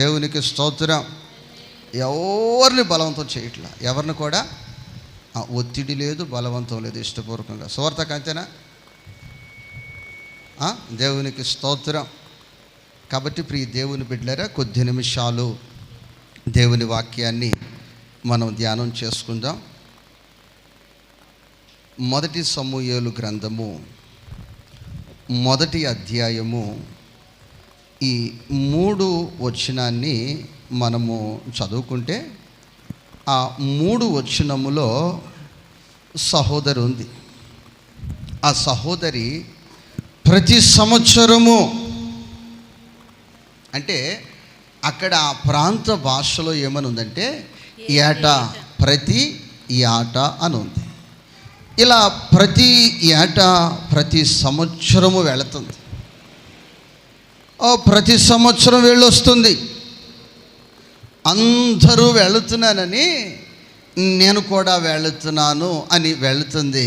దేవునికి స్తోత్రం. ఎవరిని బలవంతం చేయట్లా, ఎవరిని కూడా ఒత్తిడి లేదు, బలవంతం లేదు, ఇష్టపూర్వకంగా సువార్తకు అంతేనా? దేవునికి స్తోత్రం. కాబట్టి ప్రియ దేవుని బిడ్డలారా, కొద్ది నిమిషాలు దేవుని వాక్యాన్ని మనం ధ్యానం చేసుకుందాం. మొదటి సమూయేలు గ్రంథము 1వ అధ్యాయము ఈ 3 వచనాన్ని మనము చదువుకుంటే, ఆ 3 వచనములో సహోదరి ఉంది. ఆ సహోదరి ప్రతి సంవత్సరము, అంటే అక్కడ ఆ ప్రాంత భాషలో ఏమని ఉందంటే ఏటా, ప్రతి ఏట అని ఉంది. ఇలా ప్రతి ఏటా ప్రతి సంవత్సరము వెళుతుంది. ప్రతి సంవత్సరం వెళ్ళొస్తుంది. అందరూ వెళుతున్నానని నేను కూడా వెళుతున్నాను అని వెళుతుంది,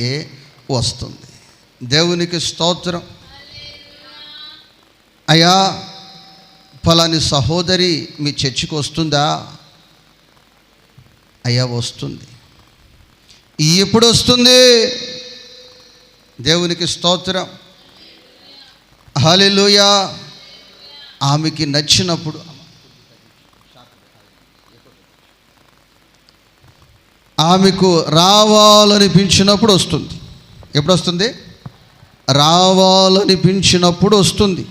వస్తుంది. దేవునికి స్తోత్రం. అయ్యా, ఫలాని సహోదరి మీ చర్చికి వస్తుందా? అయ్యా వస్తుంది. ఎప్పుడు వస్తుంది? దేవునికి స్తోత్రం. హల్లెలూయా. ఆమెకి నచ్చినప్పుడు, ఆమెకు రావాలనిపించినప్పుడు వస్తుంది. ఎప్పుడు వస్తుంది? రావాలనిపించినప్పుడు వస్తుంది.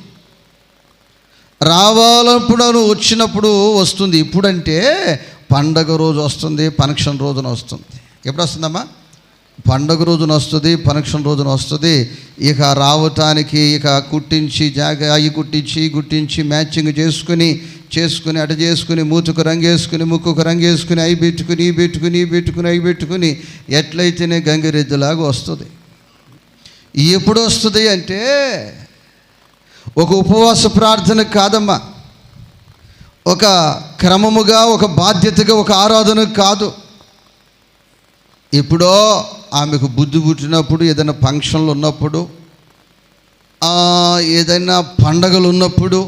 రావాలప్పుడు వచ్చినప్పుడు వస్తుంది. ఇప్పుడంటే పండగ రోజు వస్తుంది, ఫంక్షన్ రోజున వస్తుంది. ఎప్పుడు వస్తుందమ్మా? పండగ రోజున వస్తుంది, ఫంక్షన్ రోజున వస్తుంది. ఇక రావటానికి ఇక కుట్టించి అవి గుట్టించి మ్యాచింగ్ చేసుకుని అటు చేసుకుని, మూతుకు రంగు వేసుకుని, ముక్కుకు రంగు వేసుకుని, అవి పెట్టుకుని ఎట్లయితేనే గంగిరెద్దులాగా వస్తుంది. ఎప్పుడు వస్తుంది అంటే ఒక ఉపవాస ప్రార్థన కాదమ్మా, ఒక క్రమముగా, ఒక బాధ్యతగా, ఒక ఆరాధన కాదు. ఎప్పుడో ఆమెకు బుద్ధి పుట్టినప్పుడు, ఏదైనా ఫంక్షన్లు ఉన్నప్పుడు, ఏదైనా పండగలు ఉన్నప్పుడు,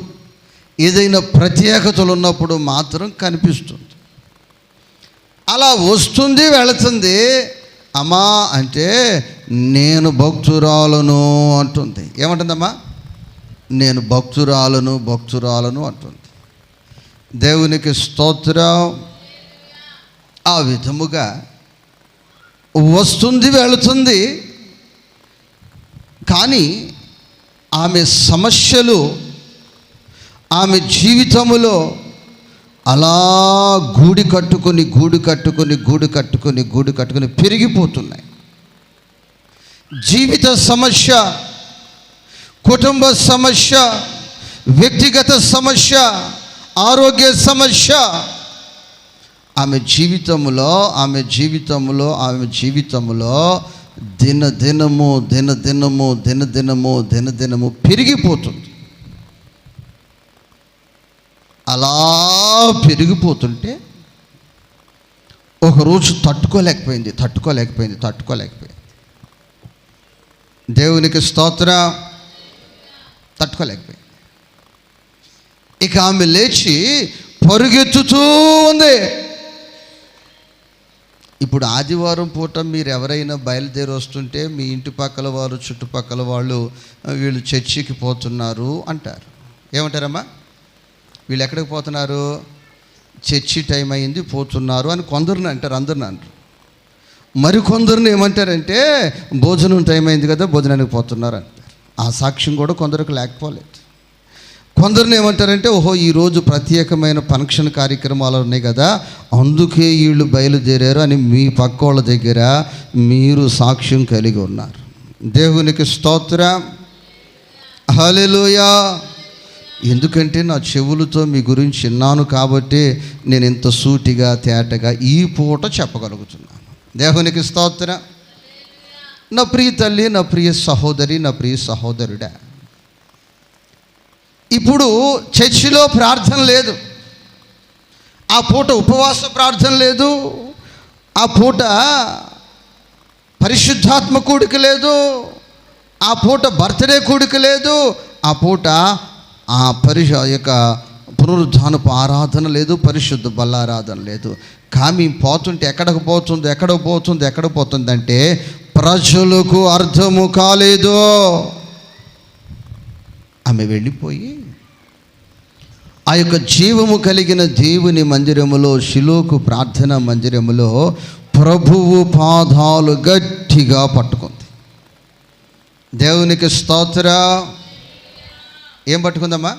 ఏదైనా ప్రత్యేకతలు ఉన్నప్పుడు మాత్రం కనిపిస్తుంది. అలా వస్తుంది, వెళుతుంది. అమ్మా అంటే నేను భక్తురాలను అంటుంది. ఏమంటుందమ్మా? నేను భక్తురాలను అంటుంది. దేవునికి స్తోత్రం. ఆ విధముగా వస్తుంది, వెళుతుంది. కానీ ఆమె సమస్యలు ఆమె జీవితములో అలా గూడు కట్టుకొని పెరిగిపోతున్నాయి. జీవిత సమస్య, కుటుంబ సమస్య, వ్యక్తిగత సమస్య, ఆరోగ్య సమస్య ఆమె జీవితంలో దినదినము పెరిగిపోతుంది. అలా పెరిగిపోతుంటే ఒకరోజు తట్టుకోలేకపోయింది. దేవునికి స్తోత్రం. తట్టుకోలేకపోయింది. ఇక ఆమె లేచి పరుగెత్తుతూ ఉంది. ఇప్పుడు ఆదివారం పూట మీరు ఎవరైనా బయలుదేరి వస్తుంటే మీ ఇంటి పక్కల వారు, చుట్టుపక్కల వాళ్ళు, వీళ్ళు చర్చికి పోతున్నారు అంటారు. ఏమంటారమ్మా? వీళ్ళు ఎక్కడికి పోతున్నారు? చర్చి టైం అయింది, పోతున్నారు అని కొందరిని అంటారు, అందరిని అంటారు. మరికొందరిని ఏమంటారంటే భోజనం టైం అయింది కదా, భోజనానికి పోతున్నారు అంటారు. ఆ సాక్ష్యం కూడా కొందరికి లేకపోలేదు. కొందరిని ఏమంటారంటే ఓహో ఈరోజు ప్రత్యేకమైన ఫంక్షన్ కార్యక్రమాలు ఉన్నాయి కదా, అందుకే వీళ్ళు బయలుదేరారు అని మీ పక్క వాళ్ళ దగ్గర మీరు సాక్ష్యం కలిగి ఉన్నారు. దేవునికి స్తోత్రం. హల్లెలూయా. ఎందుకంటే నా చెవులతో మీ గురించి విన్నాను కాబట్టి నేను ఇంత సూటిగా, తేటగా ఈ పూట చెప్పగలుగుతున్నాను. దేవునికి స్తోత్రం. నా ప్రియ తల్లి, నా ప్రియ సహోదరి, నా ప్రియ సహోదరుడా, ఇప్పుడు చర్చిలో ప్రార్థన లేదు, ఆ పూట ఉపవాస ప్రార్థన లేదు, ఆ పూట పరిశుద్ధాత్మ కూడిక లేదు, ఆ పూట బర్త్డే కూడిక లేదు, ఆ పూట యొక్క పునరుద్ధానపు ఆరాధన లేదు, పరిశుద్ధ బలారాధన లేదు. కానీ పోతుంటే ఎక్కడికి పోతుందంటే ప్రజలకు అర్థము కాలేదు. ఆమె వెళ్ళిపోయి ఆ యొక్క జీవము కలిగిన దేవుని మందిరములో, షిలోకు ప్రార్థనా మందిరములో ప్రభువు పాదాలు గట్టిగా పట్టుకుంది. దేవునికి స్తోత్రం. ఏం పట్టుకుందమ్మా?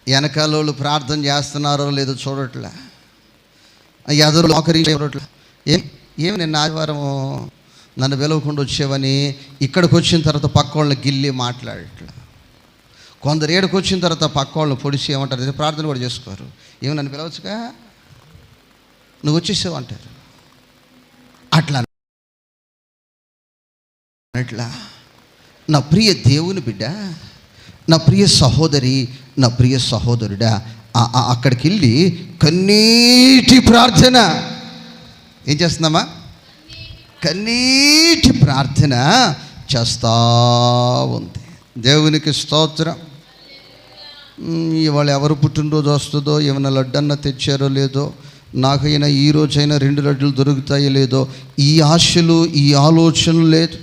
వెనకాలోళ్ళు ప్రార్థన చేస్తున్నారో లేదో చూడట్లే, ఎదురు లోకరించి చూడట్లే. ఏమి నిన్న ఆదివారం నన్ను పిలవకుండా వచ్చేవని ఇక్కడికి వచ్చిన తర్వాత పక్క వాళ్ళని గిల్లి మాట్లాడట్లే. కొందరు ఏడుకు వచ్చిన తర్వాత పక్క వాళ్ళని పొడిచి ఏమంటారు, ప్రార్థన కూడా చేసుకోరు. ఏమి నన్ను పిలవచ్చుగా, నువ్వు వచ్చేసావు అంటారు. అట్లా నా ప్రియ దేవుని బిడ్డ, నా ప్రియ సహోదరి, నా ప్రియ సహోదరుడా, అక్కడికి వెళ్ళి కన్నీటి ప్రార్థన ఏం చేస్తుందమ్మా? కన్నీటి ప్రార్థన చేస్తూ ఉంది. దేవునికి స్తోత్రం. ఇవాళ ఎవరు పుట్టినరోజు వస్తుందో, ఏమైనా లడ్డన్న తెచ్చారో లేదో, నాకైనా ఈ రోజైనా 2 లడ్డులు దొరుకుతాయో లేదో, ఈ ఆశలు ఈ ఆలోచనలు లేదు.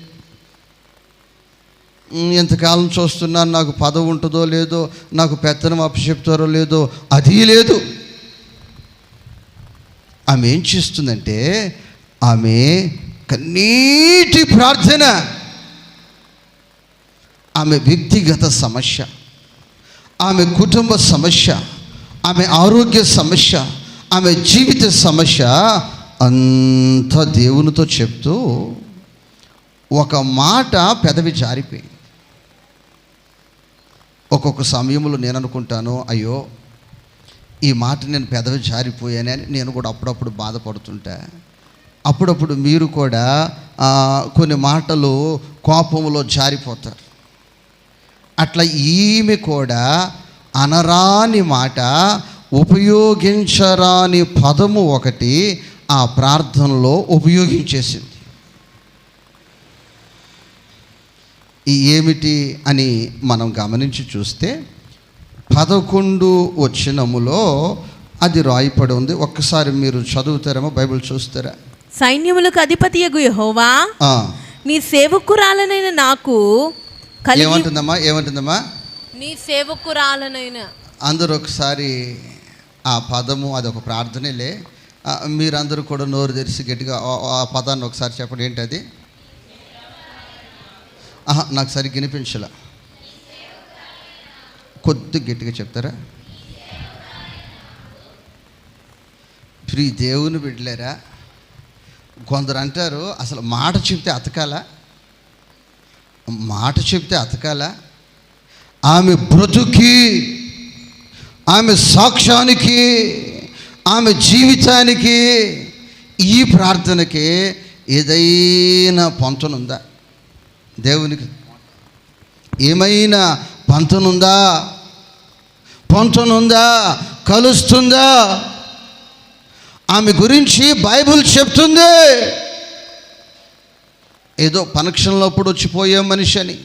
ఎంతకాలం చూస్తున్నాను, నాకు పదవి ఉంటుందో లేదో, నాకు పెత్తనం అప్పచెప్తారో లేదో, అది లేదు. ఆమె ఏం చేస్తుందంటే, ఆమె కన్నీటి ప్రార్థన. ఆమె వ్యక్తిగత సమస్య, ఆమె కుటుంబ సమస్య, ఆమె ఆరోగ్య సమస్య, ఆమె జీవిత సమస్య అంత దేవునితో చెప్తూ ఒక మాట పెదవి జారిపోయింది. ఒక్కొక్క సమయంలో నేను అనుకుంటాను, అయ్యో ఈ మాట నేను పెదవి జారిపోయానని నేను కూడా అప్పుడప్పుడు బాధపడుతుంటా. అప్పుడప్పుడు మీరు కూడా కొన్ని మాటలు కోపంలో జారిపోతారు. అట్లా ఈమె కూడా అనరాని మాట, ఉపయోగించరాని పదము ఒకటి ఆ ప్రార్థనలో ఉపయోగించేసింది. ఏమిటి అని మనం గమనించి చూస్తే 11 వచనములో అది రాయపడి ఉంది. ఒక్కసారి మీరు చదువుతారేమో, బైబిల్ చూస్తారా? సైన్యములకు అధిపతియగు యెహోవా, నీ సేవకురాలనైన నాకు ఏమంటుందమ్మా? నీ సేవకురాలనైన. అందరూ ఒకసారి ఆ పదము అదొక ప్రార్థనలే. మీరందరూ కూడా నోరు తెరిచి గట్టిగా ఆ పదాన్ని ఒకసారి చెప్పండి. ఏంటది? నాకు సరిగ్గా వినిపించలే, కొద్ది గట్టిగా చెప్తారా? ప్రియ దేవుని బిడ్డలారా, కొందరు అంటారు అసలు మాట చెప్తే అతకాలా? ఆమె బ్రతుకి, ఆమె సాక్ష్యానికి, ఆమె జీవితానికి, ఈ ప్రార్థనకి ఏదైనా పొంతనుందా? దేవునికి ఏమైనా పొంతనుందా? కలుస్తుందా? ఆమె గురించి బైబిల్ చెప్తుంది. ఏదో ఫంక్షన్లప్పుడు వచ్చిపోయే మనిషి అని,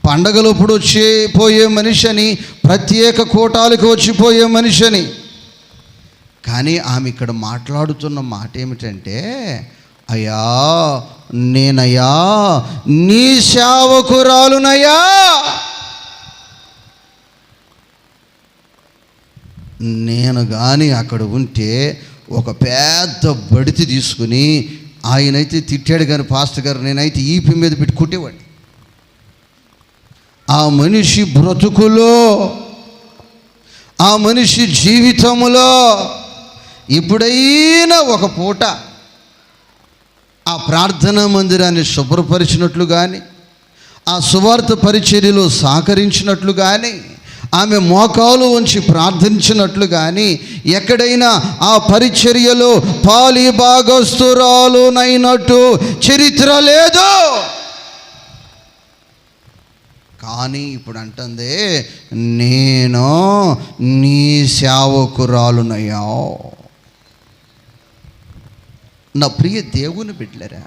పండగలప్పుడు వచ్చిపోయే మనిషి అని, ప్రత్యేక కూటాలకు వచ్చిపోయే మనిషి అని. కానీ ఆమె ఇక్కడ మాట్లాడుతున్న మాట ఏమిటంటే, అయ్యా నేనయ్యా నీ సేవకురాలునయ్యా, నేను కానీ అక్కడ ఉంటే ఒక పెద్ద బడితి తీసుకుని, ఆయనైతే తిట్టాడు కానీ పాస్టర్ గారు, నేనైతే ఈపి మీద పెట్టి కుట్టేవాడిని. ఆ మనిషి బ్రతుకులో, ఆ మనిషి జీవితములో ఇప్పుడైనా ఒక పూట ఆ ప్రార్థనా మందిరాన్ని శుభ్రపరిచినట్లు కానీ, ఆ సువార్త పరిచర్యలో సహకరించినట్లు కానీ, ఆమె మోకాలు ఉంచి ప్రార్థించినట్లు కానీ, ఎక్కడైనా ఆ పరిచర్యలో పాలి భాగస్తురాలునైనట్టు చరిత్ర లేదు. కానీ ఇప్పుడు అంటుంది, నేను నీ సేవకురాలునయ్యా. నా ప్రియ దేవుని బిడ్డలారా,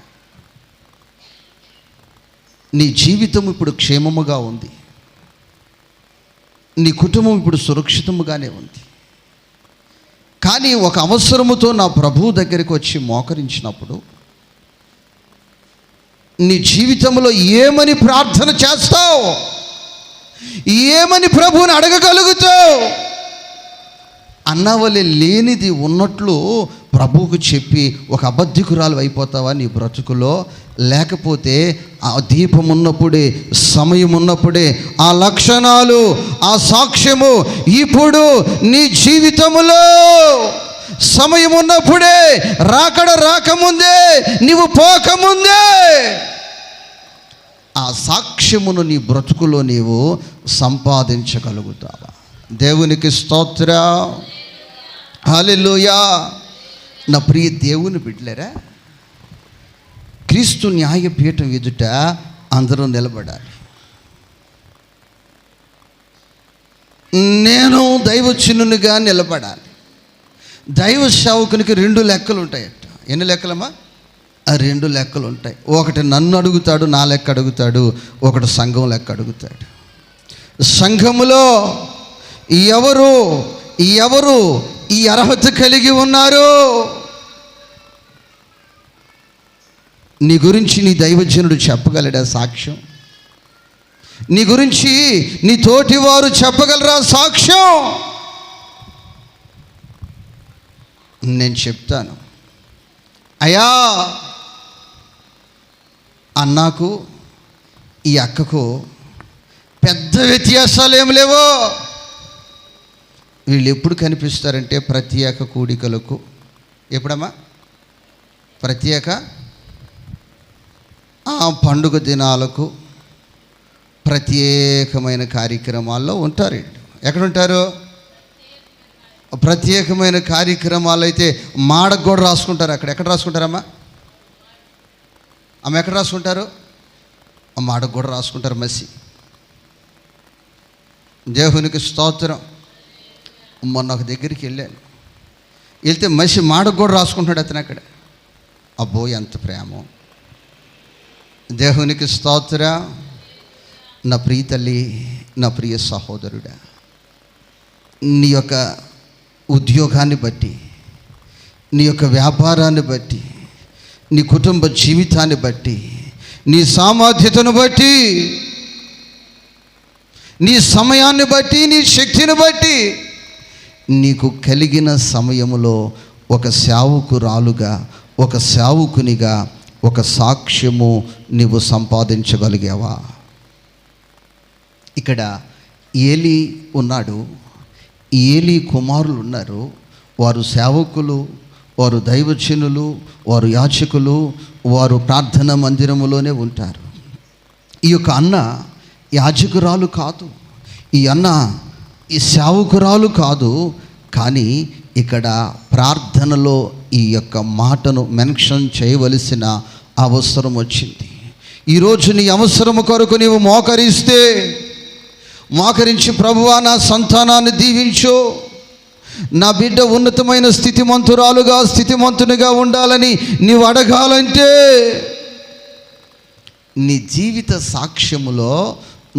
నీ జీవితం ఇప్పుడు క్షేమముగా ఉంది. నీ కుటుంబం ఇప్పుడు సురక్షితముగానే ఉంది. కానీ ఒక అవసరముతో నా ప్రభువు దగ్గరికి వచ్చి మోకరించినప్పుడు నీ జీవితంలో ఏమని ప్రార్థన చేస్తావు, ఏమని ప్రభువుని అడగగలుగుతావు? అన్నవలే లేనిది ఉన్నట్లు ప్రభువుకు చెప్పి ఒక అబద్ధికురాలు అయిపోతావా నీ బ్రతుకులో? లేకపోతే ఆ దీపం ఉన్నప్పుడే, సమయం ఉన్నప్పుడే ఆ లక్షణాలు, ఆ సాక్ష్యము ఇప్పుడు నీ జీవితములో సమయం ఉన్నప్పుడే, రాకముందే, నీవు పోకముందే ఆ సాక్ష్యమును నీ బ్రతుకులో నీవు సంపాదించగలుగుతావా? దేవునికి స్తోత్రం, హల్లెలూయా. నా ప్రియ దేవుని బిడ్డలారా, క్రీస్తు న్యాయపీఠం ఎదుట అందరూ నిలబడాలి. నేను దైవచిన్నునిగా నిలబడాలి. దైవ సేవకునికి 2 లెక్కలు ఉంటాయట. ఎన్ని లెక్కలమ్మా? 2 లెక్కలు ఉంటాయి. ఒకటి నన్ను అడుగుతాడు, నా లెక్క అడుగుతాడు. ఒకటి సంఘం లెక్క అడుగుతాడు. సంఘములో ఎవరు ఈ అర్హత కలిగి ఉన్నారు? నీ గురించి నీ దైవజనుడు చెప్పగలడా సాక్ష్యం? నీ గురించి నీ తోటివారు చెప్పగలరా సాక్ష్యం? నేను చెప్తాను. అయ్యా, అన్నకు ఈ అక్కకు పెద్ద వ్యత్యాసాలు ఏమి లేవో. వీళ్ళు ఎప్పుడు కనిపిస్తారంటే ప్రత్యేక కూడికలకు. ఎప్పుడమ్మా? ప్రత్యేక పండుగ దినాలకు, ప్రత్యేకమైన కార్యక్రమాల్లో ఉంటారు. ఎక్కడుంటారు? ప్రత్యేకమైన కార్యక్రమాలు అయితే మాడకు కూడా రాసుకుంటారు. ఎక్కడ రాసుకుంటారమ్మా? ఎక్కడ రాసుకుంటారు? మాడకు కూడా రాసుకుంటారు మసి. దేవునికి స్తోత్రం. మొన్న ఒక దగ్గరికి వెళ్తే మసి మాడకు కూడా రాసుకుంటాడు అతను అక్కడ. అబ్బో, ఎంత ప్రేమో! దేవునికి స్తోత్రం. నా ప్రియ తల్లి, నా ప్రియ సహోదరుడా, నీ యొక్క ఉద్యోగాన్ని బట్టి, నీ యొక్క వ్యాపారాన్ని బట్టి, నీ కుటుంబ జీవితాన్ని బట్టి, నీ సామర్థ్యతను బట్టి, నీ సమయాన్ని బట్టి, నీ శక్తిని బట్టి నీకు కలిగిన సమయములో ఒక సేవకురాలుగా, ఒక సేవకునిగా ఒక సాక్ష్యము నీవు సంపాదించగలిగావా? ఇక్కడ ఏలీ ఉన్నాడు, ఏలీ కుమారులు ఉన్నారు. వారు సేవకులు, వారు దైవజనులు, వారు యాజకులు, వారు ప్రార్థనా మందిరములోనే ఉంటారు. ఈ యొక్క అన్న యాజకురాలు కాదు, ఈ అన్న ఈ సేవకురాలు కాదు. కానీ ఇక్కడ ప్రార్థనలో ఈ యొక్క మాటను మెన్షన్ చేయవలసిన అవసరం వచ్చింది. ఈరోజు నీ అవసరము కొరకు నీవు మోకరించి ప్రభువా, నా సంతానాన్ని దీవించు, నా బిడ్డ ఉన్నతమైన స్థితిమంతునిగా ఉండాలని నీవు అడగాలంటే నీ జీవిత సాక్ష్యములో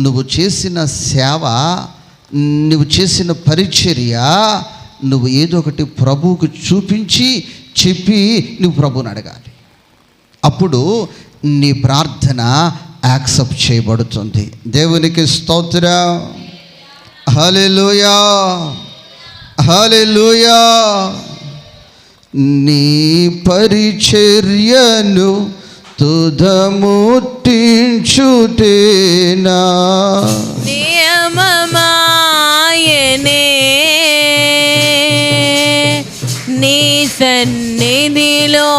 నువ్వు చేసిన సేవ, నువ్వు చేసిన పరిచర్య, నువ్వు ఏదో ఒకటి ప్రభువుకు చూపించి చెప్పి నువ్వు ప్రభువుని అడగాలి. అప్పుడు నీ ప్రార్థన యాక్సెప్ట్ చేయబడుతుంది. దేవునికి స్తోత్రం, హల్లెలూయా, హల్లెలూయా. నీ పరిచర్యను తుదముట్టించుటేనా నియమమాయనే, నీ సన్నిధిలో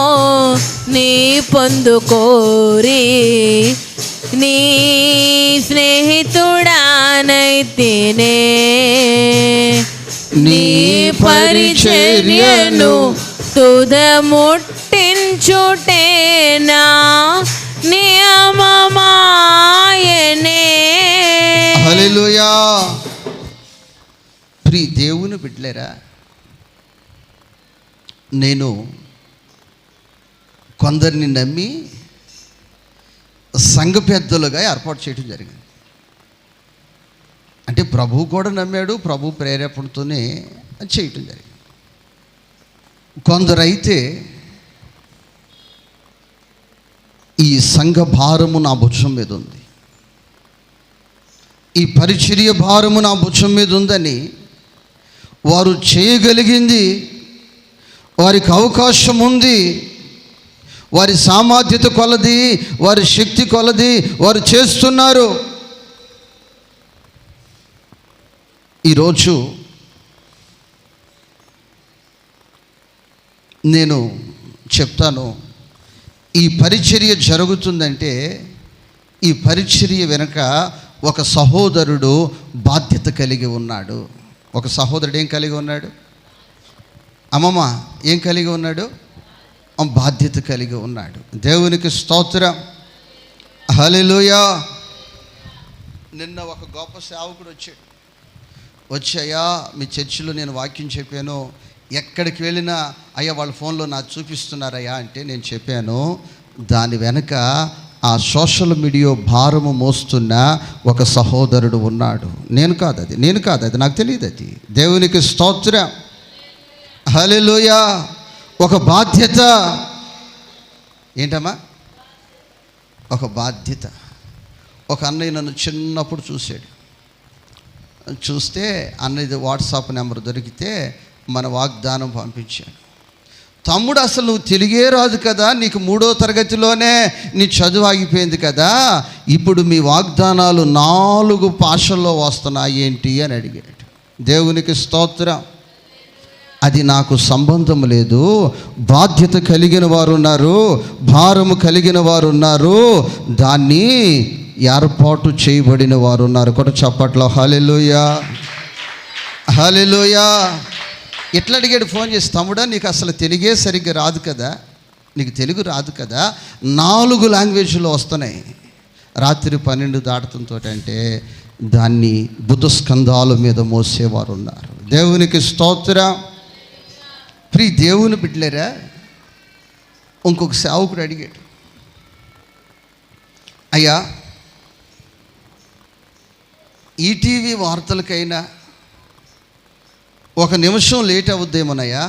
నీ పొందుకోరి, నీ స్నేహితుడానైతేనే, నీ పరిచర్యను తుదముట్టించుటేనా నియమమాయనే. హల్లెలూయా. ప్రియ దేవుని బిడ్డలారా, నేను కొందరిని నమ్మి సంఘ పెద్దలుగా ఏర్పాటు చేయడం జరిగింది. అంటే ప్రభువు కూడా నమ్మాడు, ప్రభు ప్రేరేపణతోనే చేయటం జరిగింది. కొందరైతే ఈ సంఘ భారము నా భుజం మీద ఉంది, ఈ పరిచర్య భారము నా భుజం మీద ఉందని వారు చేయగలిగింది, వారికి అవకాశం ఉంది, వారి సామర్థ్యత కొలది, వారి శక్తి కొలది వారు చేస్తున్నారు. ఈరోజు నేను చెప్తాను, ఈ పరిచర్య జరుగుతుందంటే ఈ పరిచర్య వెనుక ఒక సహోదరుడు బాధ్యత కలిగి ఉన్నాడు. ఒక సహోదరుడు ఏం కలిగి ఉన్నాడు? అమ్మమ్మ ఏం కలిగి ఉన్నాడు? బాధ్యత కలిగి ఉన్నాడు. దేవునికి స్తోత్రం, హల్లెలూయా. నిన్న ఒక గొప్ప సేవకుడు వచ్చాయా మీ చర్చిలో నేను వాక్యం చెప్పాను, ఎక్కడికి వెళ్ళినా అయ్యా వాళ్ళ ఫోన్లో నాకు చూపిస్తున్నారయ్యా అంటే నేను చెప్పాను, దాని వెనక ఆ సోషల్ మీడియా భారము మోస్తున్న ఒక సహోదరుడు ఉన్నాడు. నేను కాదు అది నాకు తెలియదు. అది దేవునికి స్తోత్రం, హల్లెలూయా. ఒక బాధ్యత ఏంటమ్మా? ఒక బాధ్యత. ఒక అన్నయ్య నన్ను చిన్నప్పుడు చూస్తే అన్నయ్యది వాట్సాప్ నెంబర్ దొరికితే మన వాగ్దానం పంపించాను. తమ్ముడు అసలు నువ్వు తెలుగే రాదు కదా, నీకు 3వ తరగతిలోనే నీ చదువు ఆగిపోయింది కదా, ఇప్పుడు మీ వాగ్దానాలు 4 భాషల్లో వస్తున్నాయి ఏంటి అని అడిగాడు. దేవునికి స్తోత్రం. అది నాకు సంబంధం లేదు. బాధ్యత కలిగిన వారు ఉన్నారు, భారము కలిగిన వారు ఉన్నారు, దాన్ని ఏర్పాటు చేయబడిన వారు ఉన్నారు. కూడా చప్పట్లో హల్లెలూయా, హల్లెలూయా. ఎట్లా అడిగాడు ఫోన్ చేసి, తమ్ముడా నీకు అసలు తెలుగే సరిగ్గా రాదు కదా, నీకు తెలుగు రాదు కదా, 4 లాంగ్వేజ్లో వస్తున్నాయి. రాత్రి 12 దాటుతుంతో అంటే దాన్ని బుధ స్కంధాల మీద మోసేవారు ఉన్నారు. దేవునికి స్తోత్రం. దేవుని బిడ్డలేరా, ఇంకొక సేవకుడు అడిగాడు, అయ్యా ఈటీవీ వార్తలకైనా 1 నిమిషం లేట్ అవుద్దేమోనయ్యా,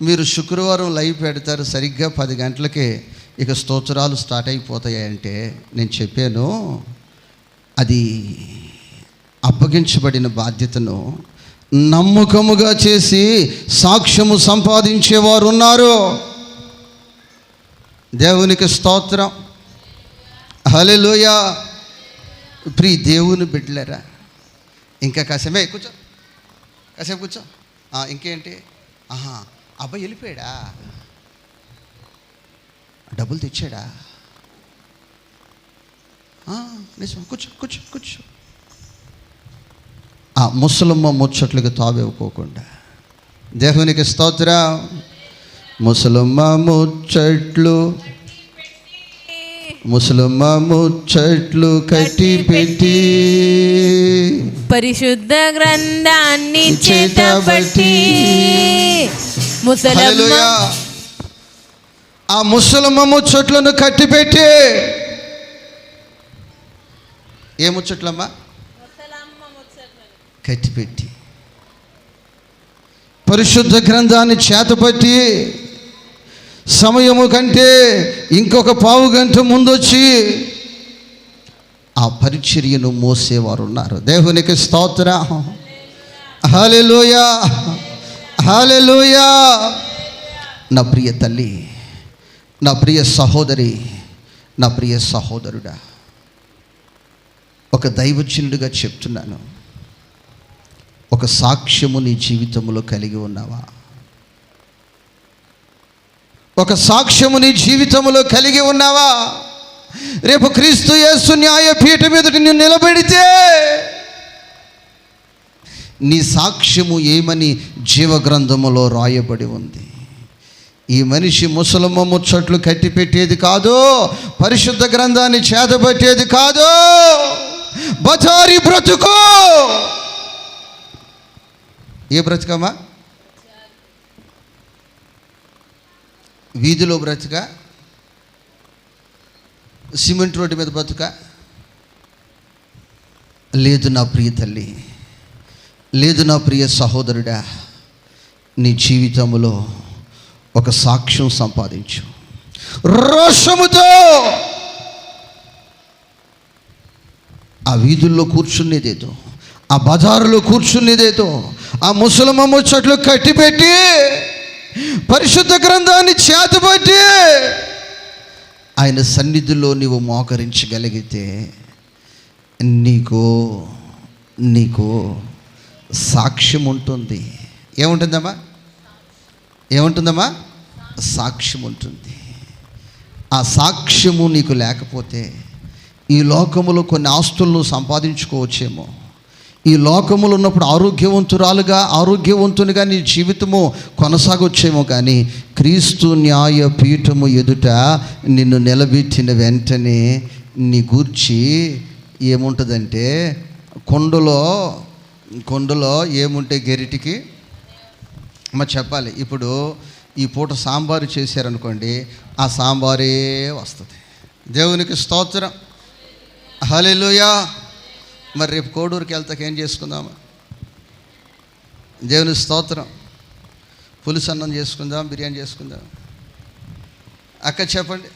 మీరు శుక్రవారం లైవ్ పెడతారు సరిగ్గా 10 గంటలకే ఇక స్తోత్రాలు స్టార్ట్ అయిపోతాయంటే నేను చెప్పాను, అది అప్పగించబడిన బాధ్యతను నమ్మకముగా చేసి సాక్ష్యము సంపాదించేవారు ఉన్నారు. దేవునికి స్తోత్రం, హల్లెలూయా. దేవుని బిడ్డలరా, ఇంకా కాసేపు కూర్చో. ఇంకేంటి? అబ్బాయి వెళ్ళిపోయాడా? డబ్బులు తెచ్చాడా? నిజం, కూర్చో. ముసలమ్మ ముచ్చట్లకు తావివ్వకోకుండా, దేవునికి స్తోత్రం. ముసలమ్మ ముచ్చట్లు కట్టి పెట్టి పరిశుద్ధ గ్రంథాన్ని చేతబట్టి ఆ ముసలమ్మ ముచ్చట్లను కట్టిపెట్టి, ఏ ముచ్చట్లమ్మా? కట్టిపెట్టి పరిశుద్ధ గ్రంథాన్ని చేతపట్టి సమయము కంటే ఇంకొక 15 గంట ముందొచ్చి ఆ పరిచర్యను మోసేవారు ఉన్నారు. దేవునికి స్తోత్రం, హల్లెలూయా, హల్లెలూయా. నా ప్రియ తల్లి, నా ప్రియ సహోదరి, నా ప్రియ సహోదరుడా, ఒక దైవజనుడిగా చెప్తున్నాను, ఒక సాక్ష్యము నీ జీవితంలో కలిగి ఉన్నావా? ఒక సాక్ష్యము నీ జీవితంలో కలిగి ఉన్నావా? రేపు క్రీస్తు యేసు న్యాయపీఠం ఎదుట నిన్ను నిలబెడితే నీ సాక్ష్యము ఏమని జీవగ్రంథములో రాయబడి ఉంది. ఈ మనిషి ముసలమ్మ ముచ్చట్లు కట్టిపెట్టేది కాదు, పరిశుద్ధ గ్రంథాన్ని చేతబట్టేది కాదు, బజారి బ్రతుకు. ఏ బ్రతుకమ్మా? వీధిలో బ్రతుక, సిమెంట్ రోడ్డు మీద బ్రతుక, లేదు నా ప్రియ తల్లి, లేదు నా ప్రియ సహోదరుడా, నీ జీవితంలో ఒక సాక్ష్యం సంపాదించు. రోషముతో ఆ వీధుల్లో కూర్చునేదేదో, ఆ బజారులో కూర్చునేదేదో, ఆ ముసలమ్మ ముచ్చట్లు కట్టిపెట్టి పరిశుద్ధ గ్రంథాన్ని చేతపట్టి ఆయన సన్నిధిలో నీవు మోకరించగలిగితే నీకు సాక్ష్యం ఉంటుంది. ఏముంటుందమ్మా? సాక్ష్యం ఉంటుంది. ఆ సాక్ష్యము నీకు లేకపోతే ఈ లోకములో కొన్ని ఆస్తులను సంపాదించుకోవచ్చేమో, ఈ లోకములో ఉన్నప్పుడు ఆరోగ్యవంతునిగా నీ జీవితము కొనసాగొచ్చేమో, కానీ క్రీస్తు న్యాయ పీఠము ఎదుట నిన్ను నిలబెట్టిన వెంటనే నీ గూర్చి ఏముంటుందంటే, కొండలో ఏముంటే గెరిటికి చెప్పాలి. ఇప్పుడు ఈ పూట సాంబారు చేశారనుకోండి, ఆ సాంబారే వస్తుంది. దేవునికి స్తోత్రం, హల్లెలూయా. మరి రేపు కోడూరుకి వెళ్తాక ఏం చేసుకుందామా? దేవుని స్తోత్రం. పులుసు అన్నం చేసుకుందాం, బిర్యానీ చేసుకుందాం. అక్క చెప్పండి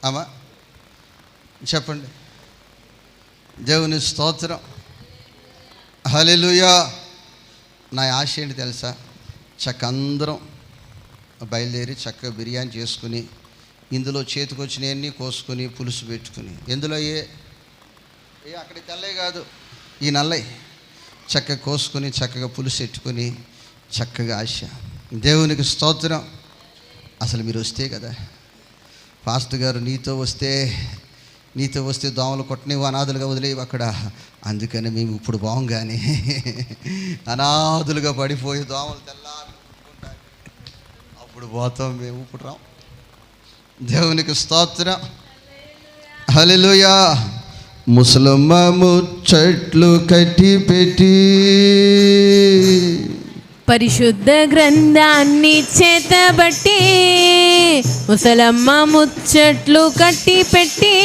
అమ్మా, చెప్పండి. దేవుని స్తోత్రం, హల్లెలూయా. నా ఆశ ఏంటి తెలుసా? అందరం బయలుదేరి చక్కగా బిర్యానీ చేసుకుని, ఇందులో చేతికొచ్చినవన్నీ కోసుకొని పులుసు పెట్టుకుని, ఎందులో అక్కడి తెల్లవి కాదు, ఈ నల్లయి చక్కగా కోసుకొని చక్కగా పులుసు పెట్టుకొని చక్కగా ఆశ. దేవునికి స్తోత్రం. అసలు మీరు వస్తే కదా పాస్టర్ గారు, నీతో వస్తే దోమలు కొట్టనివ్వు, అనాథులుగా వదిలేవు అక్కడ. అందుకని మేము ఇప్పుడు బాగుం, కానీ అనాథులుగా పడిపోయి దోమలు తెల్లారుకుంటాయి, అప్పుడు పోతాం మేము, ఇప్పుడు రాం. దేవునికి స్తోత్రం, హల్లెలూయా. ముసలమ్మ ముచ్చట్లు కట్టి పెట్టి పరిశుద్ధ గ్రంథాన్ని చేతబట్టి, ముసలమ్మ ముచ్చట్లు కట్టి పెట్టి,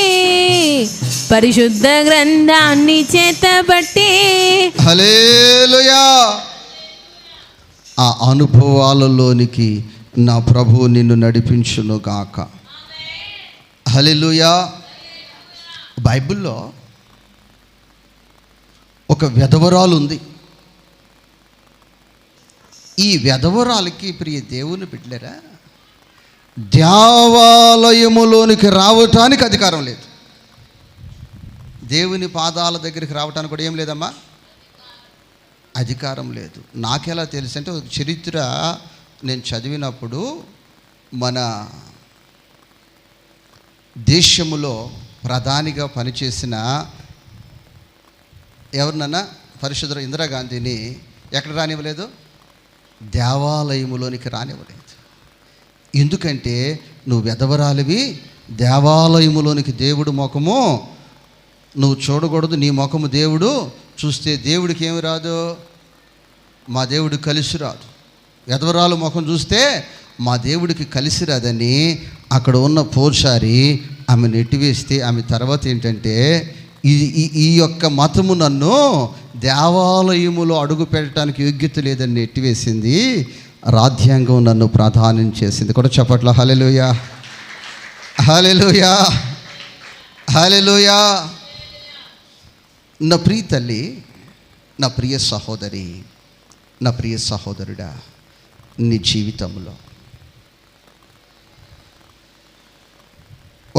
పరిశుద్ధ గ్రంథాన్ని చేతబట్టి, హల్లెలూయా. ఆ అనుభవాలలోనికి నా ప్రభువు నిన్ను నడిపించును గాక. హల్లెలూయా. బైబిల్లో ఒక విధవరాలు ఉంది. ఈ విధవరాలకి ప్రియ దేవుని బిడ్డలారా, దేవాలయములోనికి రావటానికి అధికారం లేదు. దేవుని పాదాల దగ్గరికి రావటానికి కూడా ఏం లేదమ్మా, అధికారం లేదు. నాకెలా తెలుసు అంటే, ఒక చరిత్ర నేను చదివినప్పుడు, మన దేశములో ప్రధానిగా పనిచేసిన ఎవరినన్నా పరిశుద్ధ ఇందిరాగాంధీని ఎక్కడ రానివ్వలేదు? దేవాలయములోనికి రానివ్వలేదు. ఎందుకంటే నువ్వు వెధవరాలివి, దేవాలయములోనికి దేవుడు ముఖము నువ్వు చూడకూడదు, నీ ముఖము దేవుడు చూస్తే దేవుడికి ఏమి రాదు, మా దేవుడు కలిసి రాదు. వెధవరాలు ముఖం చూస్తే మా దేవుడికి కలిసి రాదని అక్కడ ఉన్న పూజారి ఆమె నెట్టివేస్తే, ఆమె తర్వాత ఏంటంటే, ఈ యొక్క మతము నన్ను దేవాలయములో అడుగు పెట్టడానికి యోగ్యత లేదని నెట్టివేసింది, రాజ్యాంగం నన్ను ప్రాధాన్యం చేసింది. కూడా చెప్పట్లా హల్లెలూయా, హల్లెలూయా, హల్లెలూయా. నా ప్రియ తల్లి, నా ప్రియ సహోదరి, నా ప్రియ సహోదరుడా, నీ జీవితంలో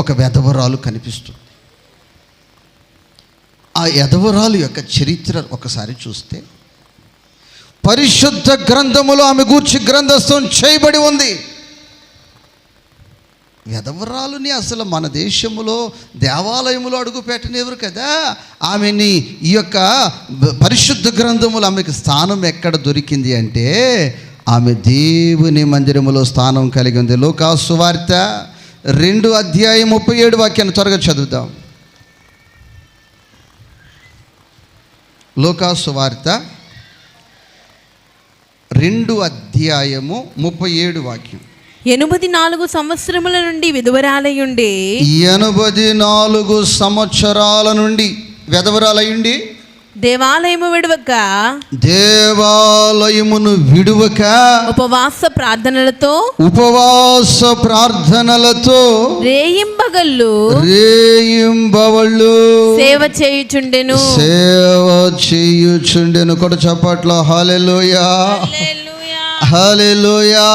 ఒక వెధవరాలు కనిపిస్తుంది. ఆ వెధవరాలు యొక్క చరిత్ర ఒకసారి చూస్తే, పరిశుద్ధ గ్రంథములో ఆమె గూర్చి గ్రంథస్థం చేయబడి ఉంది. వెధవరాలుని అసలు మన దేశంలో దేవాలయములో అడుగు పెట్టనివ్వరు కదా. ఆమెని ఈ యొక్క పరిశుద్ధ గ్రంథములో ఆమెకు స్థానం ఎక్కడ దొరికింది అంటే, ఆమె దేవుని మందిరములో స్థానం కలిగి ఉంది. లూకాసు సువార్త 2:37 త్వరగా చదువుదాం. లూకాసు సువార్త 2:37 84 సంవత్సరముల నుండి విధవరాలయుండి 84 సంవత్సరాల నుండి విధవరాలయుండి దేవాలయము దేవాలయమును విడువక ఉపవాస ప్రార్థనలతో రేయింబవళ్ళు సేవ చేయుచుండెను కూడా చప్పట్లో హల్లెలూయా హల్లెలూయా.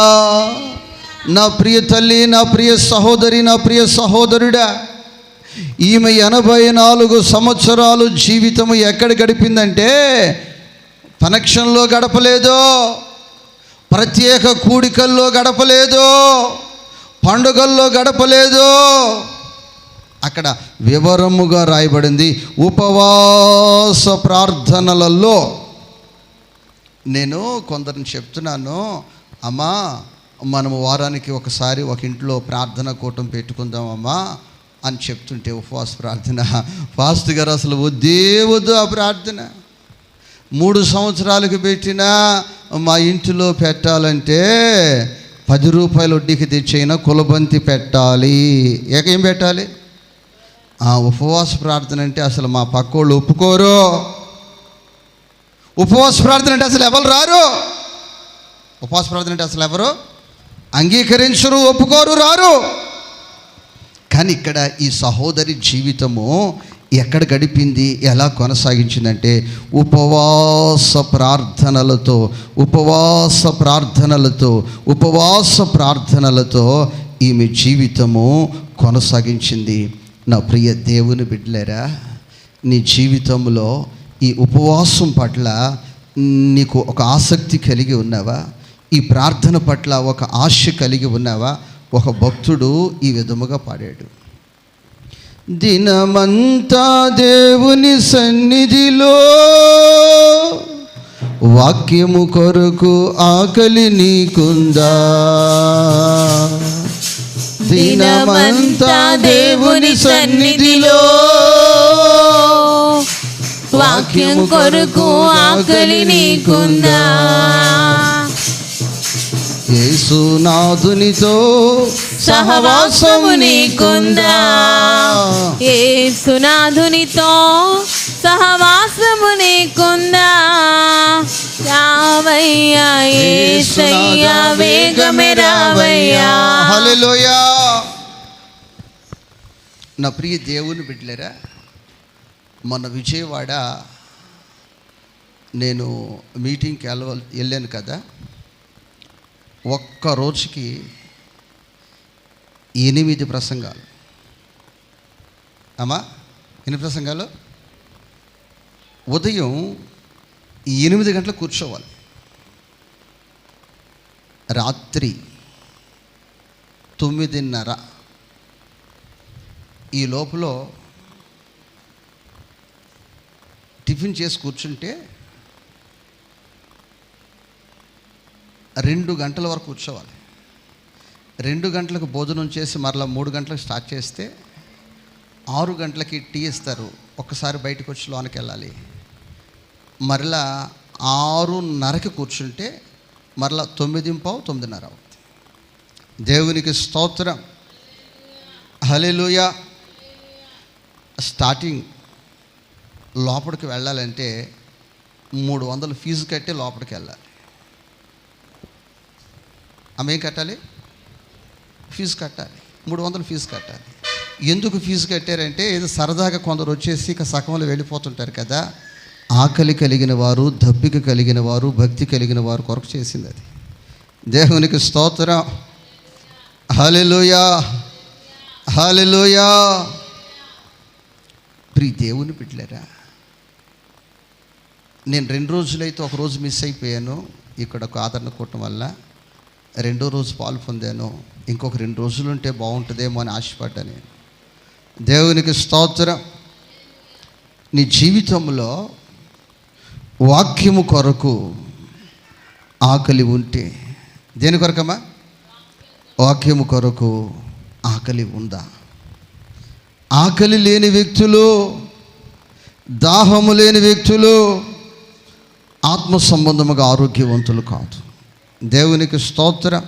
నా ప్రియ తల్లి, నా ప్రియ సహోదరి, నా ప్రియ సహోదరుడా, ఈమె 84 సంవత్సరాలు జీవితం ఎక్కడ గడిపిందంటే ఫంక్షన్లో గడపలేదు, ప్రత్యేక కూడికల్లో గడపలేదు, పండుగల్లో గడపలేదు. అక్కడ వివరముగా రాయబడింది ఉపవాస ప్రార్థనలలో. నేను కొందరిని చెప్తున్నాను, అమ్మా మనము వారానికి ఒకసారి ఒక ఇంట్లో ప్రార్థన కూటం పెట్టుకుందామమ్మా అని చెప్తుంటే ఉపవాస ప్రార్థన, ఫాస్ట్ గారు అసలు వద్దు ఆ ప్రార్థన. 3 సంవత్సరాలకు పెట్టినా మా ఇంటిలో పెట్టాలంటే 10 రూపాయలు వడ్డీకి తెచ్చైనా కులబంతి పెట్టాలి. ఏం పెట్టాలి? ఆ ఉపవాస ప్రార్థన అంటే అసలు మా పక్కోళ్ళు ఒప్పుకోరు. ఉపవాస ప్రార్థన అంటే అసలు ఎవరు రారు. ఉపవాస ప్రార్థన అంటే అసలు ఎవరు అంగీకరించరు, ఒప్పుకోరు, రారు. కానీ ఇక్కడ ఈ సహోదరి జీవితము ఎక్కడ గడిపింది, ఎలా కొనసాగించిందంటే ఉపవాస ప్రార్థనలతో ఈమె జీవితము కొనసాగించింది. నా ప్రియ దేవుని బిడ్డలారా, నీ జీవితంలో ఈ ఉపవాసం పట్ల నీకు ఒక ఆసక్తి కలిగి ఉన్నావా? ఈ ప్రార్థన పట్ల ఒక ఆశ కలిగి ఉన్నావా? ఒక భక్తుడు ఈ విధముగా పాడాడు, దినమంతా దేవుని సన్నిధిలో వాక్యము కొరకు ఆకలి నీకుందా? దినమంతా దేవుని సన్నిధిలో వాక్యం కొరకు ఆకలి నీకుందా? యేసునాథునితో సహవాసము నీకుందా? యేసునాథునితో సహవాసము నీకుందా? రావయ్యా యేసయ్యా, వేగమే రావయ్యా. హల్లెలూయా. నా ప్రియ దేవుని బిడ్డలారా, మొన్న విజయవాడ నేను మీటింగ్కి వెళ్ళాను కదా. ఒక్క రోజుకి 8 ప్రసంగాలు. అమ్మా, ఎన్ని ప్రసంగాలు? ఉదయం 8 గంటలకు కూర్చోవాలి, రాత్రి 9:30. ఈ లోపల టిఫిన్ చేసి కూర్చుంటే 2 గంటల వరకు కూర్చోవాలి. 2 గంటలకు భోజనం చేసి మరలా 3 గంటలకు స్టార్ట్ చేస్తే 6 గంటలకి టీ ఇస్తారు. ఒక్కసారి బయటకు వచ్చి లోనికి వెళ్ళాలి. మరలా 6:30కి కూర్చుంటే మరలా 9:15, 9:30 అవుతుంది. దేవునికి స్తోత్రం, హల్లెలూయా. స్టార్టింగ్ లోపలికి వెళ్ళాలంటే 300 ఫీజు కట్టి లోపలికి వెళ్ళాలి. ఆమె ఏం కట్టాలి? ఫీజు కట్టాలి. 300 ఫీజు కట్టాలి. ఎందుకు ఫీజు కట్టారంటే ఏదో సరదాగా కొందరు వచ్చేసి ఇక సగంలో వెళ్ళిపోతుంటారు కదా. ఆకలి కలిగిన వారు, దప్పిక కలిగిన వారు, భక్తి కలిగిన వారు కొరకు చేసింది అది. దేవునికి స్తోత్రం, హల్లెలూయా, హల్లెలూయా. ప్రియ దేవుని బిడ్డలారా, నేను 2 రోజులైతే ఒక రోజు మిస్ అయిపోయాను. ఇక్కడ ఒక ఆదరణ కూటం వల్ల 2వ రోజు పాలు పొందాను. ఇంకొక 2 రోజులు ఉంటే బాగుంటుందేమో అని ఆశపడ్డాను. దేవునికి స్తోత్రం. నీ జీవితంలో వాక్యము కొరకు ఆకలి ఉంటే, దేని కొరకమ్మా? వాక్యము కొరకు ఆకలి ఉందా? ఆకలి లేని వ్యక్తులు, దాహము లేని వ్యక్తులు ఆత్మ సంబంధముగా ఆరోగ్యవంతులు కాదు. దేవునికి స్తోత్రం,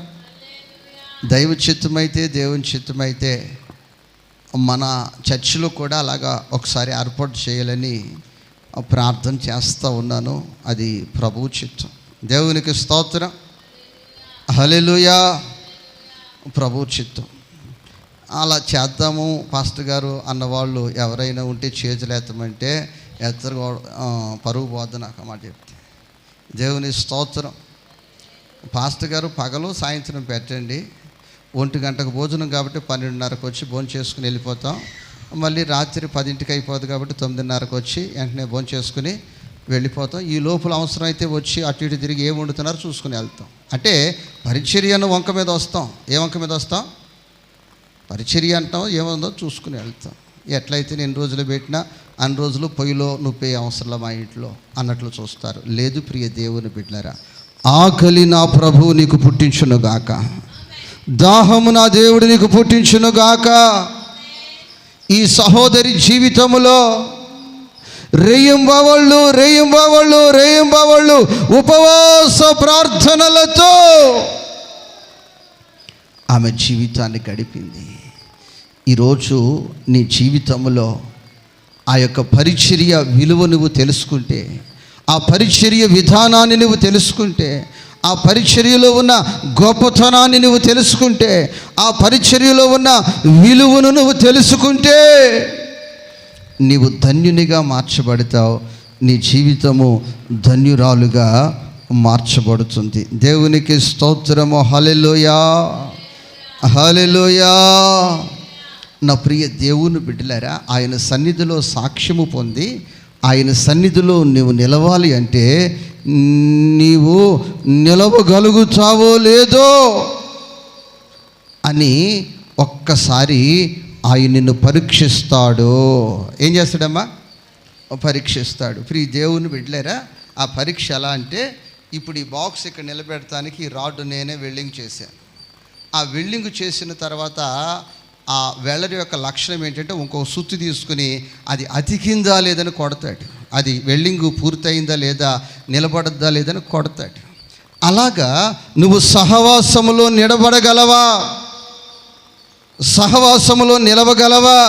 దైవ చిత్తమైతే, దేవుని చిత్తమైతే మన చర్చిలో కూడా అలాగా ఒకసారి ఏర్పాటు చేయాలని ప్రార్థన చేస్తూ ఉన్నాను. అది ప్రభువు చిత్తం. దేవునికి స్తోత్రం. హల్లెలూయా. ప్రభువు చిత్తం. అలా చేద్దాము పాస్టర్ గారు అన్నవాళ్ళు ఎవరైనా ఉంటే చేతులు ఎత్తమంటే ఎత్తరు, పరుగు పోద్దు నాకు మాట చెప్తే. దేవుని స్తోత్రం. పాస్టర్ గారు పగలు సాయంత్రం పెట్టండి. 1 గంటకు భోజనం కాబట్టి 12:30కు వచ్చి భోజనం చేసుకుని వెళ్ళిపోతాం. మళ్ళీ రాత్రి 10ంటికి అయిపోతుంది కాబట్టి 9:30కు వచ్చి వెంటనే భోజనం చేసుకుని వెళ్ళిపోతాం. ఈ లోపల అవసరం అయితే వచ్చి అటు ఇటు తిరిగి ఏం వండుతున్నారో చూసుకుని వెళ్తాం. అంటే పరిచర్యను వంక మీద వస్తాం. ఏ వంక మీద వస్తాం? పరిచర్య అంటాం, ఏముందో చూసుకుని వెళ్తాం. ఎట్లయితే నేను రోజులు పెట్టినా అన్ని రోజులు పొయ్యిలో నువ్వే అవసరంలో మా ఇంట్లో అన్నట్లు చూస్తారు. లేదు ప్రియ దేవుని బిడ్డలారా, ఆకలి నా ప్రభువు నీకు పుట్టించునుగాక, దాహము నా దేవుడు నీకు పుట్టించునుగాక. ఈ సహోదరి జీవితంలో రేయింబవళ్ళు ఉపవాస ప్రార్థనలతో ఆమె జీవితాన్ని గడిపింది. ఈరోజు నీ జీవితంలో ఆ యొక్క పరిచర్య విలువ నువ్వు తెలుసుకుంటే, ఆ పరిచర్య విధానాన్ని నువ్వు తెలుసుకుంటే, ఆ పరిచర్యలో ఉన్న గొప్పతనాన్ని నువ్వు తెలుసుకుంటే, ఆ పరిచర్యలో ఉన్న విలువను నువ్వు తెలుసుకుంటే నీవు ధన్యునిగా మార్చబడతావు. నీ జీవితము ధన్యురాలుగా మార్చబడుతుంది. దేవునికి స్తోత్రము. హల్లెలూయా, హల్లెలూయా. నా ప్రియ దేవుని బిడ్డలారా, ఆయన సన్నిధిలో సాక్ష్యము పొంది ఆయన సన్నిధిలో నీవు నిలవాలి అంటే నీవు నిలవగలుగుతావో లేదో అని ఒక్కసారి ఆయన నిన్ను పరీక్షిస్తాడు. ఏం చేస్తాడమ్మా? పరీక్షిస్తాడు. ప్రియ దేవుని బిడ్డలారా, ఆ పరీక్ష ఎలా అంటే, ఇప్పుడు ఈ బాక్స్ ఇక్కడ నిలబెడటానికి ఈ రాడ్ నేనే వెల్డింగ్ చేశాను. ఆ వెల్డింగ్ చేసిన తర్వాత ఆ వెల్లడి యొక్క లక్షణం ఏంటంటే, ఇంకో సుత్తి తీసుకుని అది అతికిందా లేదని కొడతాడు. అది వెల్డింగ్ పూర్తయిందా లేదా, నిలబడద్దా లేదని కొడతాడు. అలాగా నువ్వు సహవాసములో నిలబడగలవా? సహవాసములో నిలవగలవా?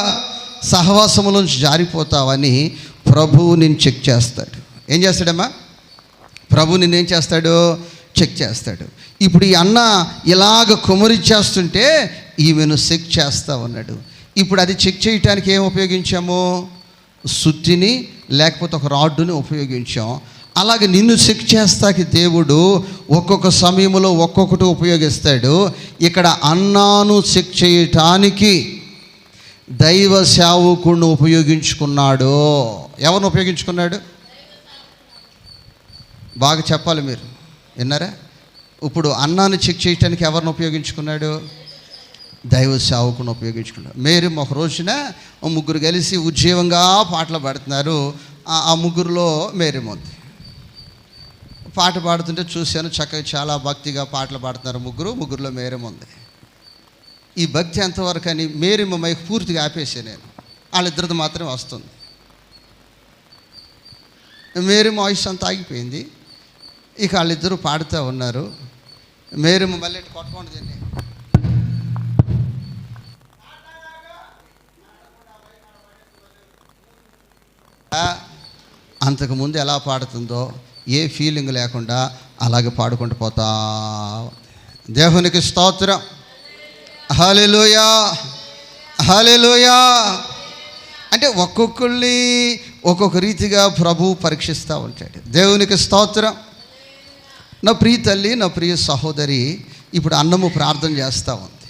సహవాసములోంచి జారిపోతావని ప్రభువు నిన్ను చెక్ చేస్తాడు. ఏం చేస్తాడమ్మా? ప్రభు నిన్నేం చేస్తాడు? చెక్ చేస్తాడు. ఇప్పుడు ఈ అన్న ఇలాగ కుమరిచ్చేస్తుంటే ఈమెను చెక్ చేస్తా ఉన్నాడు. ఇప్పుడు అది చెక్ చేయటానికి ఏం ఉపయోగించాము? సుత్తిని లేకపోతే ఒక రాడ్డుని ఉపయోగించాం. అలాగే నిన్ను చెక్ చేస్తాకి దేవుడు ఒక్కొక్క సమయంలో ఒక్కొక్కటి ఉపయోగిస్తాడు. ఇక్కడ అన్నాను చెక్ చేయటానికి దైవ సేవకుడిని ఉపయోగించుకున్నాడు. ఎవరిని ఉపయోగించుకున్నాడు? బాగా చెప్పాలి మీరు, విన్నారా? ఇప్పుడు అన్నాన్ని చెక్ చేయటానికి ఎవరిని ఉపయోగించుకున్నాడు? దైవ సేవకుని ఉపయోగించుకున్నాడు. మీరు ఒక రోజున ముగ్గురు కలిసి ఉజ్జీవంగా పాటలు పాడుతున్నారు. ఆ ముగ్గురులో మేరీ ఉంది. పాట పాడుతుంటే చూశాను, చక్కగా చాలా భక్తిగా పాటలు పాడుతున్నారు ముగ్గురులో మేరీ ఉంది. ఈ భక్తి ఎంతవరకు అని మేరీ మైక్ పూర్తిగా ఆపేసే నేను, వాళ్ళిద్దరిది మాత్రమే వస్తుంది. మేరీ వాయిస్ అంతా ఆగిపోయింది. ఇక వాళ్ళిద్దరూ పాడుతూ ఉన్నారు. మేరీ మళ్ళీ కొట్టుకోండి దీన్ని. అంతకుముందు ఎలా పాడుతుందో ఏ ఫీలింగ్ లేకుండా అలాగే పాడుకుంటూ పోతా. దేవునికి స్తోత్రం. హల్లెలూయా, హల్లెలూయా. అంటే ఒక్కొక్కరిని ఒక్కొక్క రీతిగా ప్రభువు పరీక్షిస్తూ ఉంటాడు. దేవునికి స్తోత్రం. నా ప్రియ తల్లి, నా ప్రియ సహోదరి, ఇప్పుడు అన్నము ప్రార్థన చేస్తూ ఉంది.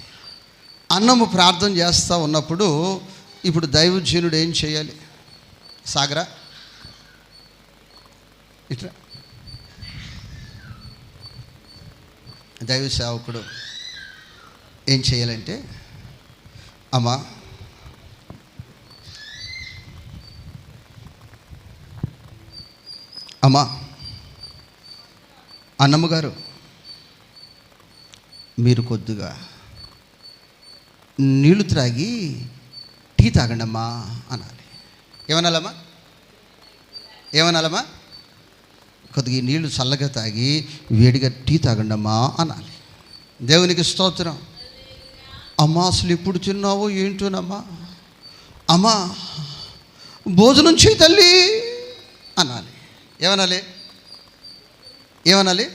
అన్నము ప్రార్థన చేస్తూ ఉన్నప్పుడు ఇప్పుడు దైవజనుడు ఏం చేయాలి? సాగరా ఇట్లా దైవ సేవకుడు ఏం చేయాలంటే, అమ్మా అన్నమ్మగారు, మీరు కొద్దిగా నీళ్లు త్రాగి టీ తాగండి అమ్మా అనాలి. ఏమనాలమ్మా? కొద్దిగా నీళ్లు చల్లగా తాగి వేడిగా టీ తాగండి అమ్మా అనాలి. దేవునికి స్తోత్రం. అమ్మా అసలు ఎప్పుడు తిన్నావో ఏంటోనమ్మా, అమ్మా భోజనం చేయి తల్లి అనాలి. ఏమనాలి? ఏమనాలి?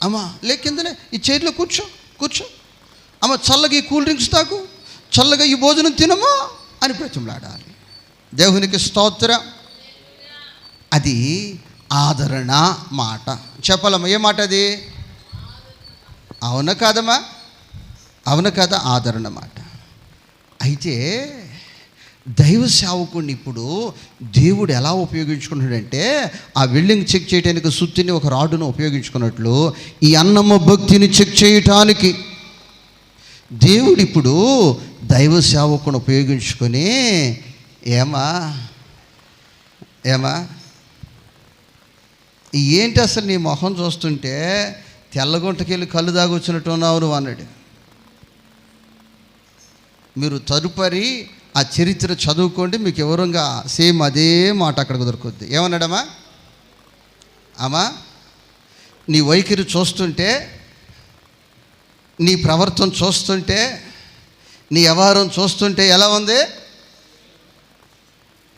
అమ్మా లే కిందలే, ఈ చైర్లో కూర్చో కూర్చో, అమ్మ చల్లగా ఈ కూల్ డ్రింక్స్ తాగు, చల్లగా ఈ భోజనం తినమా అని బ్రతిమలాడాలి. దేవునికి స్తోత్రం. అది ఆదరణ మాట. చెప్పాలమ్మా, ఏ మాట అది? అవునా కాదమ్మా? అవును కదా, ఆదరణ మాట. అయితే దైవ సేవకుడిని ఇప్పుడు దేవుడు ఎలా ఉపయోగించుకున్నాడంటే, ఆ వెల్డింగ్ చెక్ చేయడానికి సుత్తిని ఒక రాడును ఉపయోగించుకున్నట్లు ఈ అన్నమ్మ భక్తిని చెక్ చేయటానికి దేవుడు ఇప్పుడు దైవ సేవకుని ఉపయోగించుకొని, ఏమా ఏంటి అసలు నీ మొహం చూస్తుంటే తెల్లగుంటకెళ్ళి కళ్ళు దాగొచ్చినట్టు ఉన్నావు నువ్వు అన్నాడు. మీరు తదుపరి ఆ చరిత్ర చదువుకోండి, మీకు వివరంగా సేమ్ అదే మాట అక్కడికి దొరుకుద్ది. ఏమన్నాడమ్మా? అమ్మా నీ వైఖరి చూస్తుంటే, నీ ప్రవర్తన చూస్తుంటే, నీ వ్యవహారం చూస్తుంటే ఎలా ఉంది?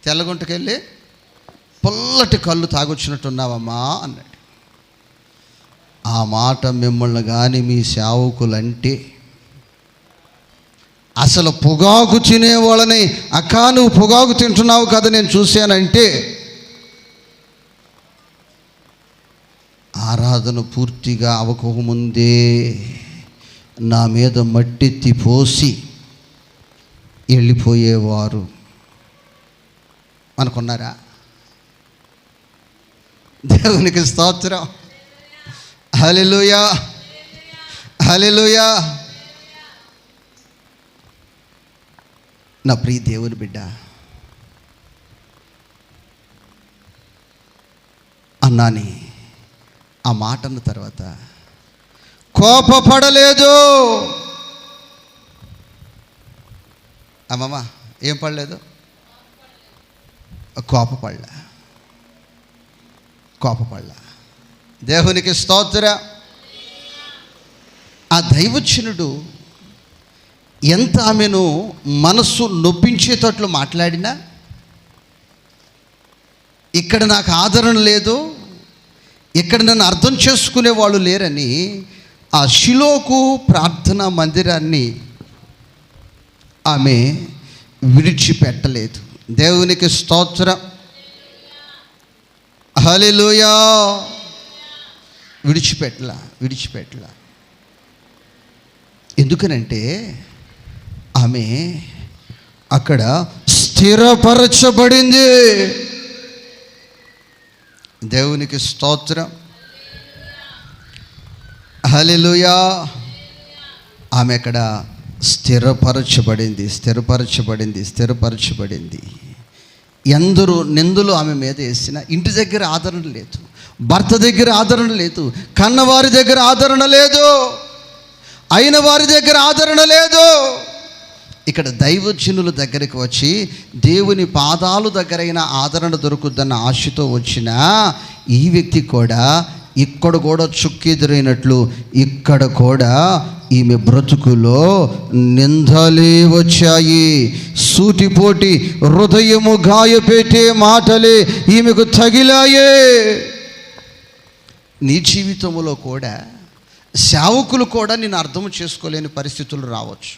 తెల్లగుంటకెళ్ళి పుల్లటి కళ్ళు తాగొచ్చినట్టున్నావమ్మా అన్నాడు. ఆ మాట మిమ్మల్ని కానీ మీ సేవకులంటే, అసలు పొగాకు తినేవాళ్ళని, అక్క నువ్వు పొగాకు తింటున్నావు కదా నేను చూశానంటే, ఆరాధన పూర్తిగా అవ్వకముందే నా మీద మట్టెత్తి పోసి వెళ్ళిపోయేవారు అనుకున్నారా? దేవునికి స్తోత్రం. హల్లెలూయా, హల్లెలూయా. నా ప్రియ దేవుని బిడ్డ, అన్నాని ఆ మాట అన్న తర్వాత కోపపడలేదు. అమ్మమ్మ ఏం పడలేదు? కోపపడలా. దేవునికి స్తోత్రం. ఆ దైవజనుడు ఎంత ఆమెను మనస్సు నొప్పించేటట్లు మాట్లాడినా, ఇక్కడ నాకు ఆదరణ లేదు, ఇక్కడ నన్ను అర్థం చేసుకునే వాళ్ళు లేరని ఆ షిలోకు ప్రార్థనా మందిరాన్ని ఆమె విడిచిపెట్టలేదు. దేవునికి స్తోత్రం. హల్లెలూయా. విడిచిపెట్టలా. ఎందుకనంటే ఆమె అక్కడ స్థిరపరచబడింది. దేవునికి స్తోత్రం. హల్లెలూయా. ఆమె అక్కడ స్థిరపరచబడింది. ఎందరూ నిందలు ఆమె మీద వేసిన, ఇంటి దగ్గర ఆదరణ లేదు, భర్త దగ్గర ఆదరణ లేదు, కన్నవారి దగ్గర ఆదరణ లేదు, అయిన వారి దగ్గర ఆదరణ లేదు. ఇక్కడ దైవజనుల దగ్గరికి వచ్చి దేవుని పాదాలు దగ్గరైన ఆదరణ దొరుకుద్దన్న ఆశతో వచ్చిన ఈ వ్యక్తి కూడా ఇక్కడ కూడా చుక్కెదురైనట్లు ఇక్కడ కూడా ఈమె బ్రతుకులో నిందలే వచ్చాయి. సూటిపోటి హృదయము గాయపెట్టే మాటలే ఈమెకు తగిలాయే. నీ జీవితంలో కూడా సేవకులు కూడా నిన్ను అర్థం చేసుకోలేని పరిస్థితులు రావచ్చు.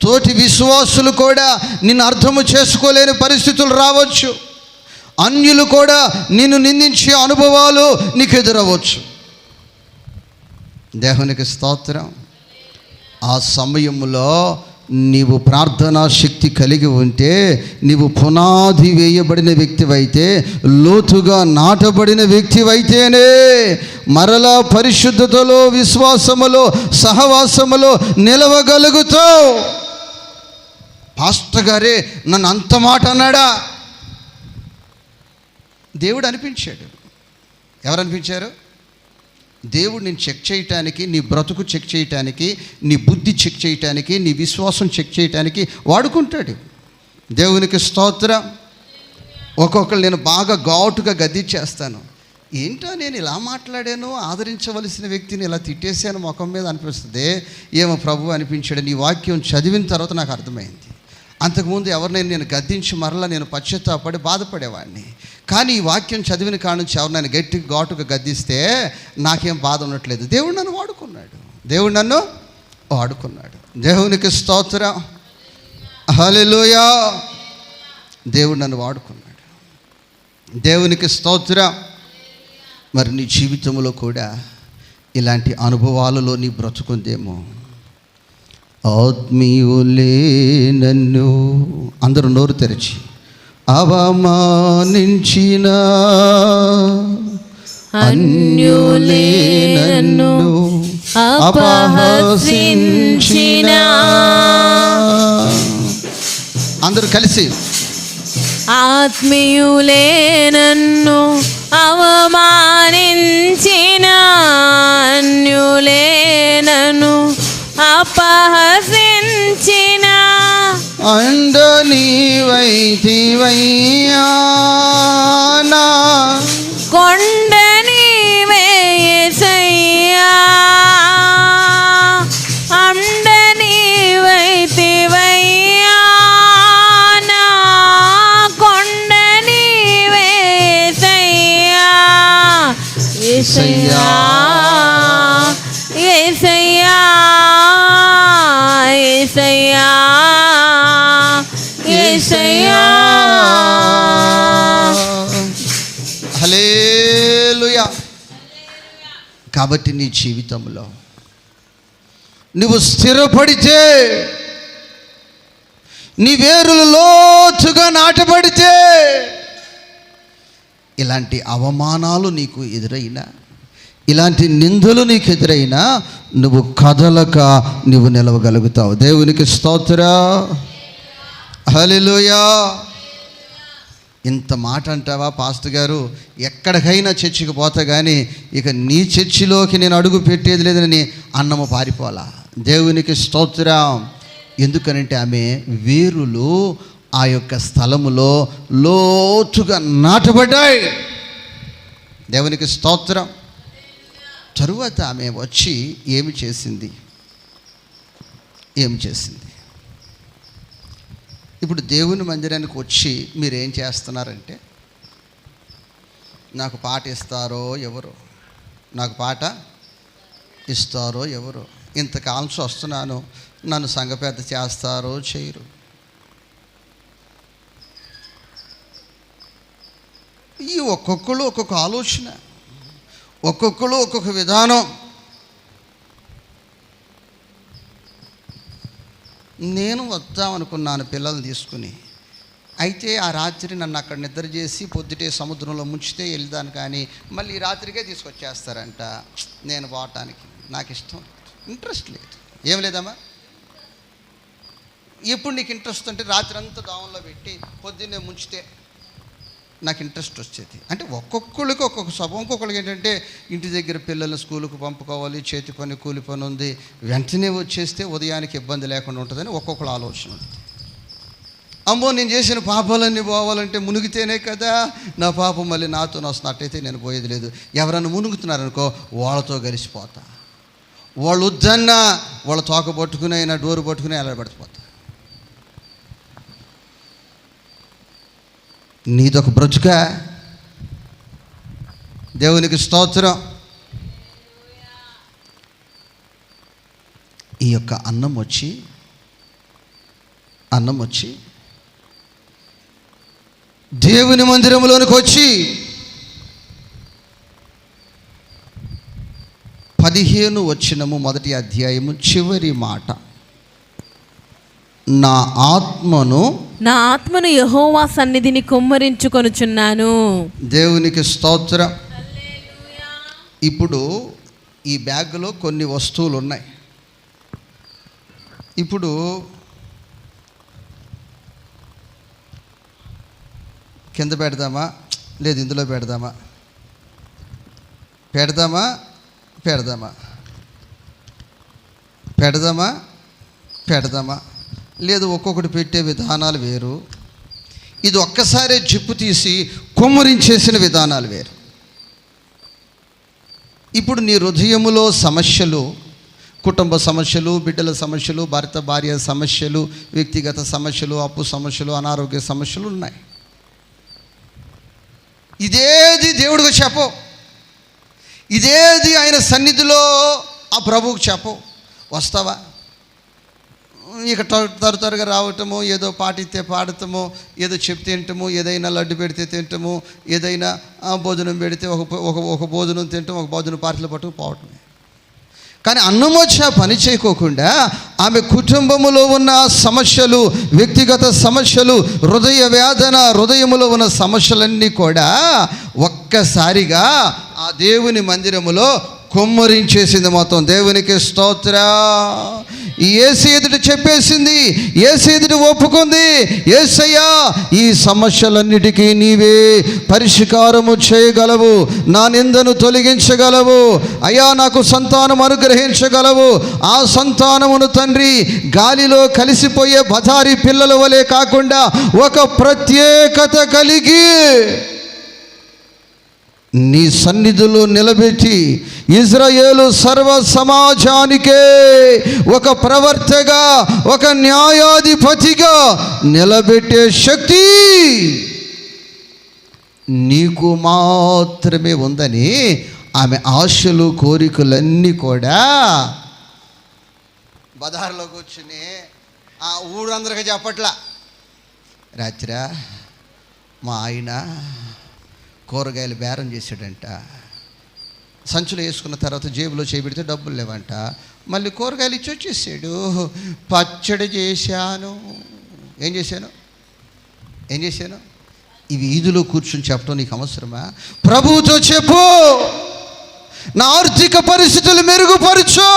తోటి విశ్వాసులు కూడా నిన్ను అర్థము చేసుకోలేని పరిస్థితులు రావచ్చు. అన్యులు కూడా నిన్ను నిందించే అనుభవాలు నీకు ఎదురవచ్చు. దేవునికి స్తోత్రం. ఆ సమయంలో నీవు ప్రార్థనా శక్తి కలిగి ఉంటే, నీవు పునాది వేయబడిన వ్యక్తివైతే, లోతుగా నాటబడిన వ్యక్తివైతేనే మరలా పరిశుద్ధతలో, విశ్వాసములో, సహవాసములో నిలవగలుగుతావు. పాస్టర్ గారే నన్ను అంత మాట అన్నాడా? దేవుడు అనిపించాడు. ఎవరు అనిపించారు? దేవుడు నేను చెక్ చేయటానికి, నీ బ్రతుకు చెక్ చేయటానికి, నీ బుద్ధి చెక్ చేయటానికి, నీ విశ్వాసం చెక్ చేయటానికి వాడుకుంటాడు. దేవునికి స్తోత్రం. ఒక్కొక్కరు నేను బాగా ఘాటుగా గద్దించేస్తాను. ఏంటో నేను ఇలా మాట్లాడాను, ఆదరించవలసిన వ్యక్తిని ఇలా తిట్టేసాను ముఖం మీద అనిపిస్తుంది. ఏమో ప్రభు అనిపించాడు. నీ వాక్యం చదివిన తర్వాత నాకు అర్థమైంది. అంతకుముందు ఎవరినైనా నేను గద్దించి మరలా నేను పశ్చాత్తాపడి బాధపడేవాడిని. కానీ ఈ వాక్యం చదివిన కాడ నుంచి ఎవరినైనా గట్టి ఘాటుగా గద్దిస్తే నాకేం బాధ ఉండట్లేదు. దేవుడు నన్ను వాడుకున్నాడు. దేవునికి స్తోత్రం, హల్లెలూయా. దేవుడు నన్ను వాడుకున్నాడు. దేవునికి స్తోత్రం. మరి నీ జీవితంలో కూడా ఇలాంటి అనుభవాలలో నీ బ్రతుకుందేమో. ఆత్మీయులే నన్ను, అందరూ నోరు తెరిచి, అవమానించిన అన్యులే నన్ను అపహసించిన, అందరూ కలిసి, ఆత్మీయులే నన్ను అవమానించిన అన్యులే నన్ను అపహసించిన, అండ నీవైతివయ్యా నా కొండ నీవే యేసయ్యా, అండ నీవైతివయ్యా నా కొండ నీవే యేసయ్యా, యేసయ్యా యేసయ్యా యేసయ్యా యేసయ్యా. హల్లెలూయా. కాబట్టి నీ జీవితంలో నువ్వు స్థిరపడితే, నీ వేరులు లోతుగా నాటబడితే, ఇలాంటి అవమానాలు నీకు ఎదురైనా, ఇలాంటి నిందలు నీకు ఎదురైనా నువ్వు కదలక నువ్వు నిలవగలుగుతావు. దేవునికి స్తోత్రం, హల్లెలూయా. ఇంత మాట అంటావా పాస్టర్ గారు, ఎక్కడికైనా చర్చికి పోతా కానీ ఇక నీ చర్చిలోకి నేను అడుగు పెట్టేది లేదని అన్నము పారిపోలా. దేవునికి స్తోత్రం. ఎందుకనంటే ఆమె వేరులు ఆ యొక్క స్థలములో లోతుగా నాటబడ్డాయి. దేవునికి స్తోత్రం. తరువాత ఆమె వచ్చి ఏమి చేసింది? ఇప్పుడు దేవుని మందిరానికి వచ్చి మీరేం చేస్తున్నారంటే, నాకు పాట ఇస్తారో ఎవరు, ఇంతకాలం వస్తున్నాను, నన్ను సంఘ పెద్ద చేస్తారో చేయరు. ఈ ఒక్కొక్కరు ఒక్కొక్క ఆలోచన, ఒక్కొక్కరు ఒక్కొక్క విధానం. నేను వద్దామనుకున్నాను పిల్లల్ని తీసుకుని. అయితే ఆ రాత్రి నన్ను అక్కడ నిద్ర చేసి పొద్దుటే సముద్రంలో ముంచితే వెళ్దాను, కానీ మళ్ళీ ఈ రాత్రికే తీసుకొచ్చేస్తారంట. నేను పోవటానికి నాకు ఇష్టం, ఇంట్రెస్ట్ లేదు. ఏం లేదమ్మా, ఎప్పుడు నీకు ఇంట్రెస్ట్ అంటే రాత్రి అంతా దావంలో పెట్టి పొద్దున్నే ముంచితే నాకు ఇంట్రెస్ట్ వచ్చేది. అంటే ఒక్కొక్కరికి ఒక్కొక్క స్వభావం. ఇంకొకరికి ఏంటంటే ఇంటి దగ్గర పిల్లల్ని స్కూలుకు పంపుకోవాలి, చేతి పని కూలి పని ఉంది, వెంటనే వచ్చేస్తే ఉదయానికి ఇబ్బంది లేకుండా ఉంటుందని ఒక్కొక్కరు ఆలోచన ఉంది. అమ్మో నేను చేసిన పాపాలన్నీ పోవాలంటే మునిగితేనే కదా నా పాపం మళ్ళీ నాతో వస్తున్నట్టయితే నేను పోయేది లేదు. ఎవరన్నా మునుగుతున్నారనుకో వాళ్ళతో కలిసిపోతా. వాళ్ళు వద్దన్నా వాళ్ళ తోక పట్టుకుని అయినా డోరు పట్టుకుని అలా పడిపోతా. నీదొక బ్రతుక. దేవునికి స్తోత్రం. ఈ యొక్క అన్నం వచ్చి దేవుని మందిరంలోనికి వచ్చి 15 వచనము 1వ అధ్యాయము చివరి మాట, నా ఆత్మను యెహోవా సన్నిధిని కుమ్మరించుకొనుచున్నాను. దేవునికి స్తోత్రం. ఇప్పుడు ఈ బ్యాగ్లో కొన్ని వస్తువులు ఉన్నాయి. ఇప్పుడు కింద పెడదామా లేదు ఇందులో పెడదామా లేదు ఒక్కొక్కటి పెట్టే విధానాలు వేరు. ఇది ఒక్కసారే జిప్పు తీసి కుమ్మరించేసిన విధానాలు వేరు. ఇప్పుడు నీ హృదయములో సమస్యలు, కుటుంబ సమస్యలు, బిడ్డల సమస్యలు, భర్త భార్య సమస్యలు, వ్యక్తిగత సమస్యలు, అప్పు సమస్యలు, అనారోగ్య సమస్యలు ఉన్నాయి. ఇదేది దేవుడికి చెప్పు, ఇదేది ఆయన సన్నిధిలో ఆ ప్రభువుకి చెప్పు. వస్తావా? ఇక తరతరగా రావటము, ఏదో పాటితే పాడటము, ఏదో చెప్తే తింటము, ఏదైనా లడ్డు పెడితే తింటము, ఏదైనా భోజనం పెడితే ఒక భోజనం తింటాం, ఒక భోజనం పార్టీలు పట్టుకుపోవటమే. కానీ అన్నం వచ్చా పని చేయకోకుండా ఆమె కుటుంబములో ఉన్న సమస్యలు, వ్యక్తిగత సమస్యలు, హృదయ వేదన, హృదయములో ఉన్న సమస్యలన్నీ కూడా ఒక్కసారిగా ఆ దేవుని మందిరములో కుమ్మరించేసింది మొత్తం. దేవునికి స్తోత్ర. యేసు ఎదుట చెప్పేసింది, యేసు ఎదుట ఒప్పుకుంది, యేసయ్యా ఈ సమస్యలన్నిటికీ నీవే పరిష్కారము చేయగలవు, నా నిందను తొలగించగలవు, అయ్యా నాకు సంతానం అనుగ్రహించగలవు. ఆ సంతానమును తండ్రి గాలిలో కలిసిపోయే బజారీ పిల్లల వలె కాకుండా ఒక ప్రత్యేకత కలిగి నీ సన్నిధిలో నిలబెట్టి ఇజ్రాయేలు సర్వ సమాజానికే ఒక ప్రవర్తగా, ఒక న్యాయాధిపతిగా నిలబెట్టే శక్తి నీకు మాత్రమే ఉందని ఆమె ఆశలు, కోరికలన్నీ కూడా బజార్లో కూర్చుని ఆ ఊరందరికీ చెప్పట్లా. రాత్రి మా ఆయన కూరగాయలు బేరం చేశాడంట. సంచులు వేసుకున్న తర్వాత జేబులో చేపెడితే డబ్బులు లేవంట. మళ్ళీ కూరగాయలు ఇచ్చి వచ్చేసాడు. పచ్చడి చేశాను. ఏం చేశాను? ఈ వీధిలో కూర్చుని చెప్పడం నీకు అవసరమా? ప్రభువుతో చెప్పు, నా ఆర్థిక పరిస్థితులు మెరుగుపరచు,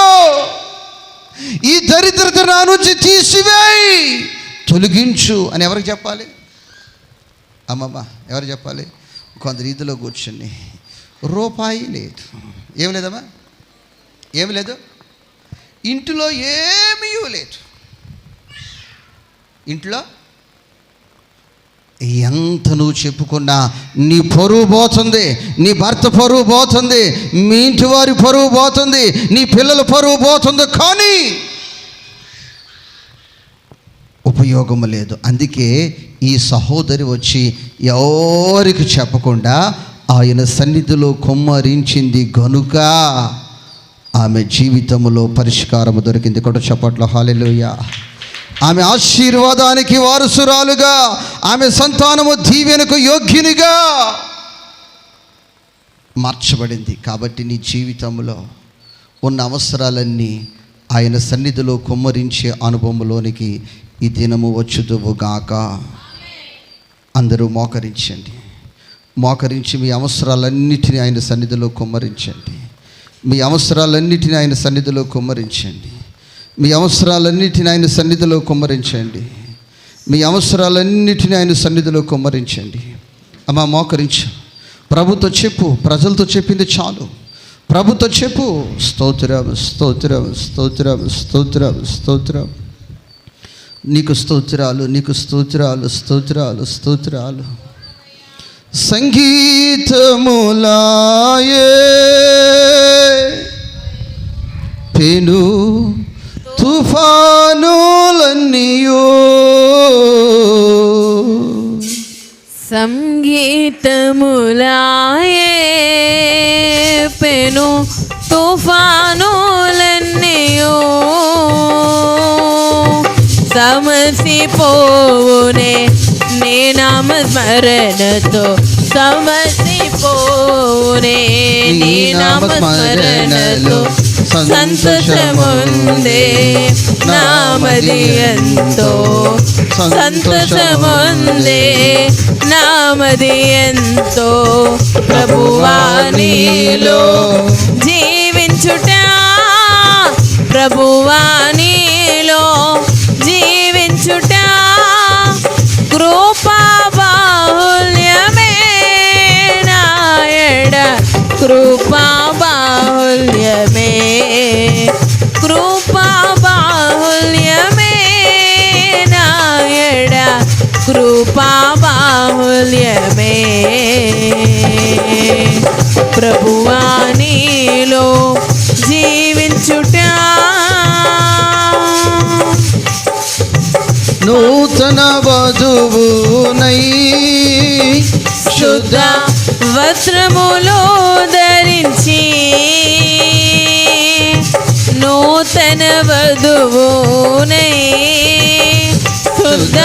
ఈ దరిద్రత నా నుంచి తీసివేయి, తొలగించు అని ఎవరికి చెప్పాలి? అమ్మమ్మ ఎవరు చెప్పాలి? కొంత రీతిలో కూర్చుని రూపాయి లేదు, ఏమి లేదమ్మా, ఏమి లేదు, ఇంటిలో ఏమీ లేదు, ఇంట్లో ఎంత నువ్వు చెప్పుకున్నా నీ పరువు పోతుంది, నీ భర్త పరువు పోతుంది, మీ ఇంటి వారి పరువు పోతుంది, నీ పిల్లల పరువు పోతుంది, కానీ ఉపయోగము లేదు. అందుకే ఈ సహోదరి వచ్చి ఎవరికి చెప్పకుండా ఆయన సన్నిధిలో కుమ్మరించింది గనుక ఆమె జీవితంలో పరిష్కారము దొరికింది. కూడా చప్పట్లో హల్లెలూయా. ఆమె ఆశీర్వాదానికి వారసురాలుగా, ఆమె సంతానము దీవెనకు యోగ్యునిగా మార్చబడింది. కాబట్టి నీ జీవితంలో ఉన్న అవసరాలన్నీ ఆయన సన్నిధిలో కుమ్మరించే అనుభవంలోనికి ఈ దినము వచ్చుదువుగాక. అందరూ మోకరించి మీ అవసరాలన్నిటినీ ఆయన సన్నిధిలో కుమ్మరించండి. మీ అవసరాలన్నిటినీ ఆయన సన్నిధిలో కుమ్మరించండి. మీ అవసరాలన్నిటిని ఆయన సన్నిధిలో కుమ్మరించండి. మీ అవసరాలన్నిటిని ఆయన సన్నిధిలో కుమ్మరించండి. అమ్మా మోకరించు. ప్రభుతో చెప్పు, ప్రజలతో చెప్పింది చాలు. ప్రభుతో చెప్పు. స్తోత్రం, స్తోత్రం, స్తోత్రం, స్తోత్రం, స్తోత్రం. నీకు స్తోత్రాలు, నీకు స్తోత్రాలు, స్తోత్రాలు, స్తోత్రాలు. సంగీతములాయే పెను తుఫానులన్నీయో, సంగీతములాయే పెను తుఫానులన్నీయో, సమసిపోవునే నీ నామస్మరణతో, సమసిపోవునే నీ నామస్మరణలో, సంతోషముందే నామది ఎంతో, సంతోషముందే నామది ఎంతో. ప్రభువా నీలో జీవించుట, ప్రభువా నీలో జీవించుట, కృపా బాహుల్యమే నాయడ, కృపా బాహుల్యమే, కృపా బాహుల్యమే నాయడ, కృపా బాహుల్యమే. ప్రభువా నీలో వధువునై శుద్ధ వస్త్రములు ధరించి నూతన వధువునై శుద్ధ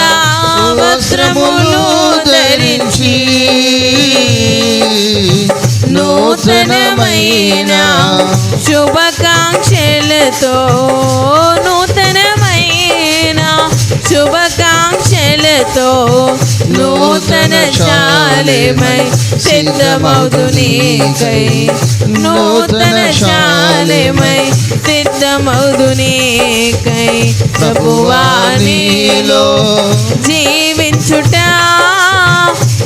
వస్త్రములు ధరించి నూతనమైన శుభాకాంక్షలతో నూతనమైన శుభాకాంక్షలతో నూతన శాలెమై సిద్ధమౌదు నీకై నూతన శాలెమై సిద్ధమౌదు నీకై ప్రభువా నీలో జీవించుట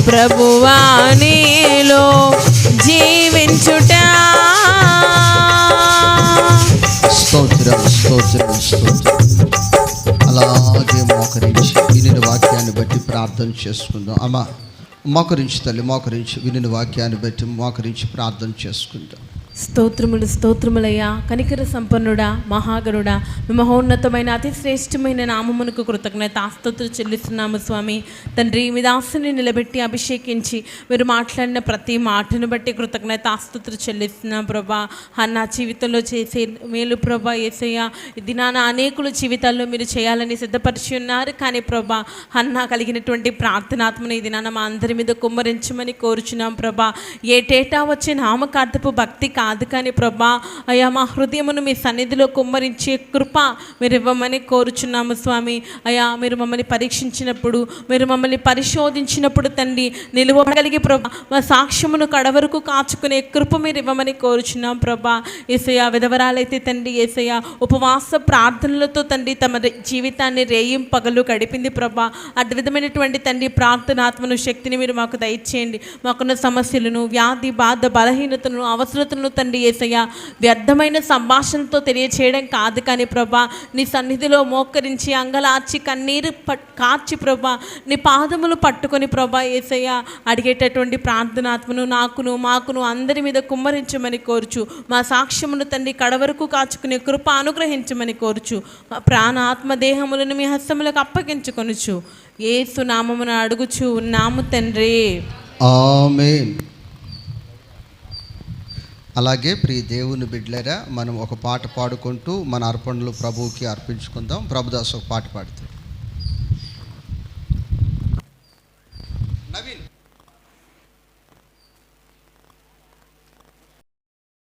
ప్రభువా నీలో జీవించుట. స్తోత్రం స్తోత్రం స్తోత్రం. అలాగే మోకరించి వినిన వాక్యాన్ని బట్టి ప్రార్థన చేసుకుందాం. అమ్మ మోకరించి తల్లి, మోకరించి వినిన వాక్యాన్ని బట్టి మోకరించి ప్రార్థన చేసుకుందాం. స్తోత్రములు స్తోత్రములయ్యా, కనికర సంపన్నుడా, మహాగరుడా, మహోన్నతమైన అతి శ్రేష్టమైన నామమునకు కృతజ్ఞత ఆస్తుతులు చెల్లిస్తున్నాము స్వామి. తండ్రి, మీ దాసుని నిలబెట్టి అభిషేకించి మీరు మాట్లాడిన ప్రతి మాటను బట్టి కృతజ్ఞత ఆస్తుతులు చెల్లిస్తున్నాం ప్రభా. నా జీవితంలో చేసే మేలు ప్రభా యేసయ్య, ఇది నాన్న అనేకుల జీవితాల్లో మీరు చేయాలని సిద్ధపరిచి ఉన్నారు. కానీ ప్రభా అన్న కలిగినటువంటి ప్రార్థనాత్మను ఇది నాన్న మా అందరి మీద కుమ్మరించమని కోరుచున్నాం ప్రభా. ఏటేటా వచ్చే నామకార్థపు భక్తి కాదు కానీ ప్రభా అయ్యా, మా హృదయమును మీ సన్నిధిలో కుమ్మరించే కృప మీరు ఇవ్వమని కోరుచున్నాము స్వామి. అయ్యా, మీరు మమ్మల్ని పరీక్షించినప్పుడు, మీరు మమ్మల్ని పరిశోధించినప్పుడు తండ్రి నిలువగలిగి ప్రభా మా సాక్ష్యమును కడవరకు కాచుకునే కృప మీరు ఇవ్వమని కోరుచున్నాం ప్రభా. యేసయ్య, విధవరాలైతే తండ్రి యేసయ్య ఉపవాస ప్రార్థనలతో తండ్రి తమ జీవితాన్ని రేయం పగలు గడిపింది ప్రభా. అటు విధమైనటువంటి తండ్రి ప్రార్థనాత్మను శక్తిని మీరు మాకు దయచేయండి. మాకున్న సమస్యలను, వ్యాధి బాధ బలహీనతను, అవసరతలను తండ్రి యేసయ్య వ్యర్థమైన సంభాషణతో తెలియచేయడం కాదు కానీ ప్రభా నీ సన్నిధిలో మోకరించి అంగలార్చి కన్నీరు కార్చి ప్రభా నీ పాదములు పట్టుకొని ప్రభా యేసయ్య అడిగేటటువంటి ప్రార్థనాత్మను మాకును అందరి మీద కుమ్మరించమని కోరుచు. మా సాక్ష్యమును తండ్రి కడవరకు కాచుకునే కృప అనుగ్రహించమని కోరుచు. మా ప్రాణ ఆత్మ దేహములను మీ హస్తములకు అప్పగించుకొనుచు యేసు నామమున అడుగుచు ఉన్నాము తండ్రి, ఆమేన్. అలాగే ప్రియ దేవుని బిడ్డలారా, మనం ఒక పాట పాడుకుంటూ మన అర్పణలు ప్రభువుకి అర్పించుకుందాం. ప్రభుదాస్ ఒక పాట పాడుతాడు.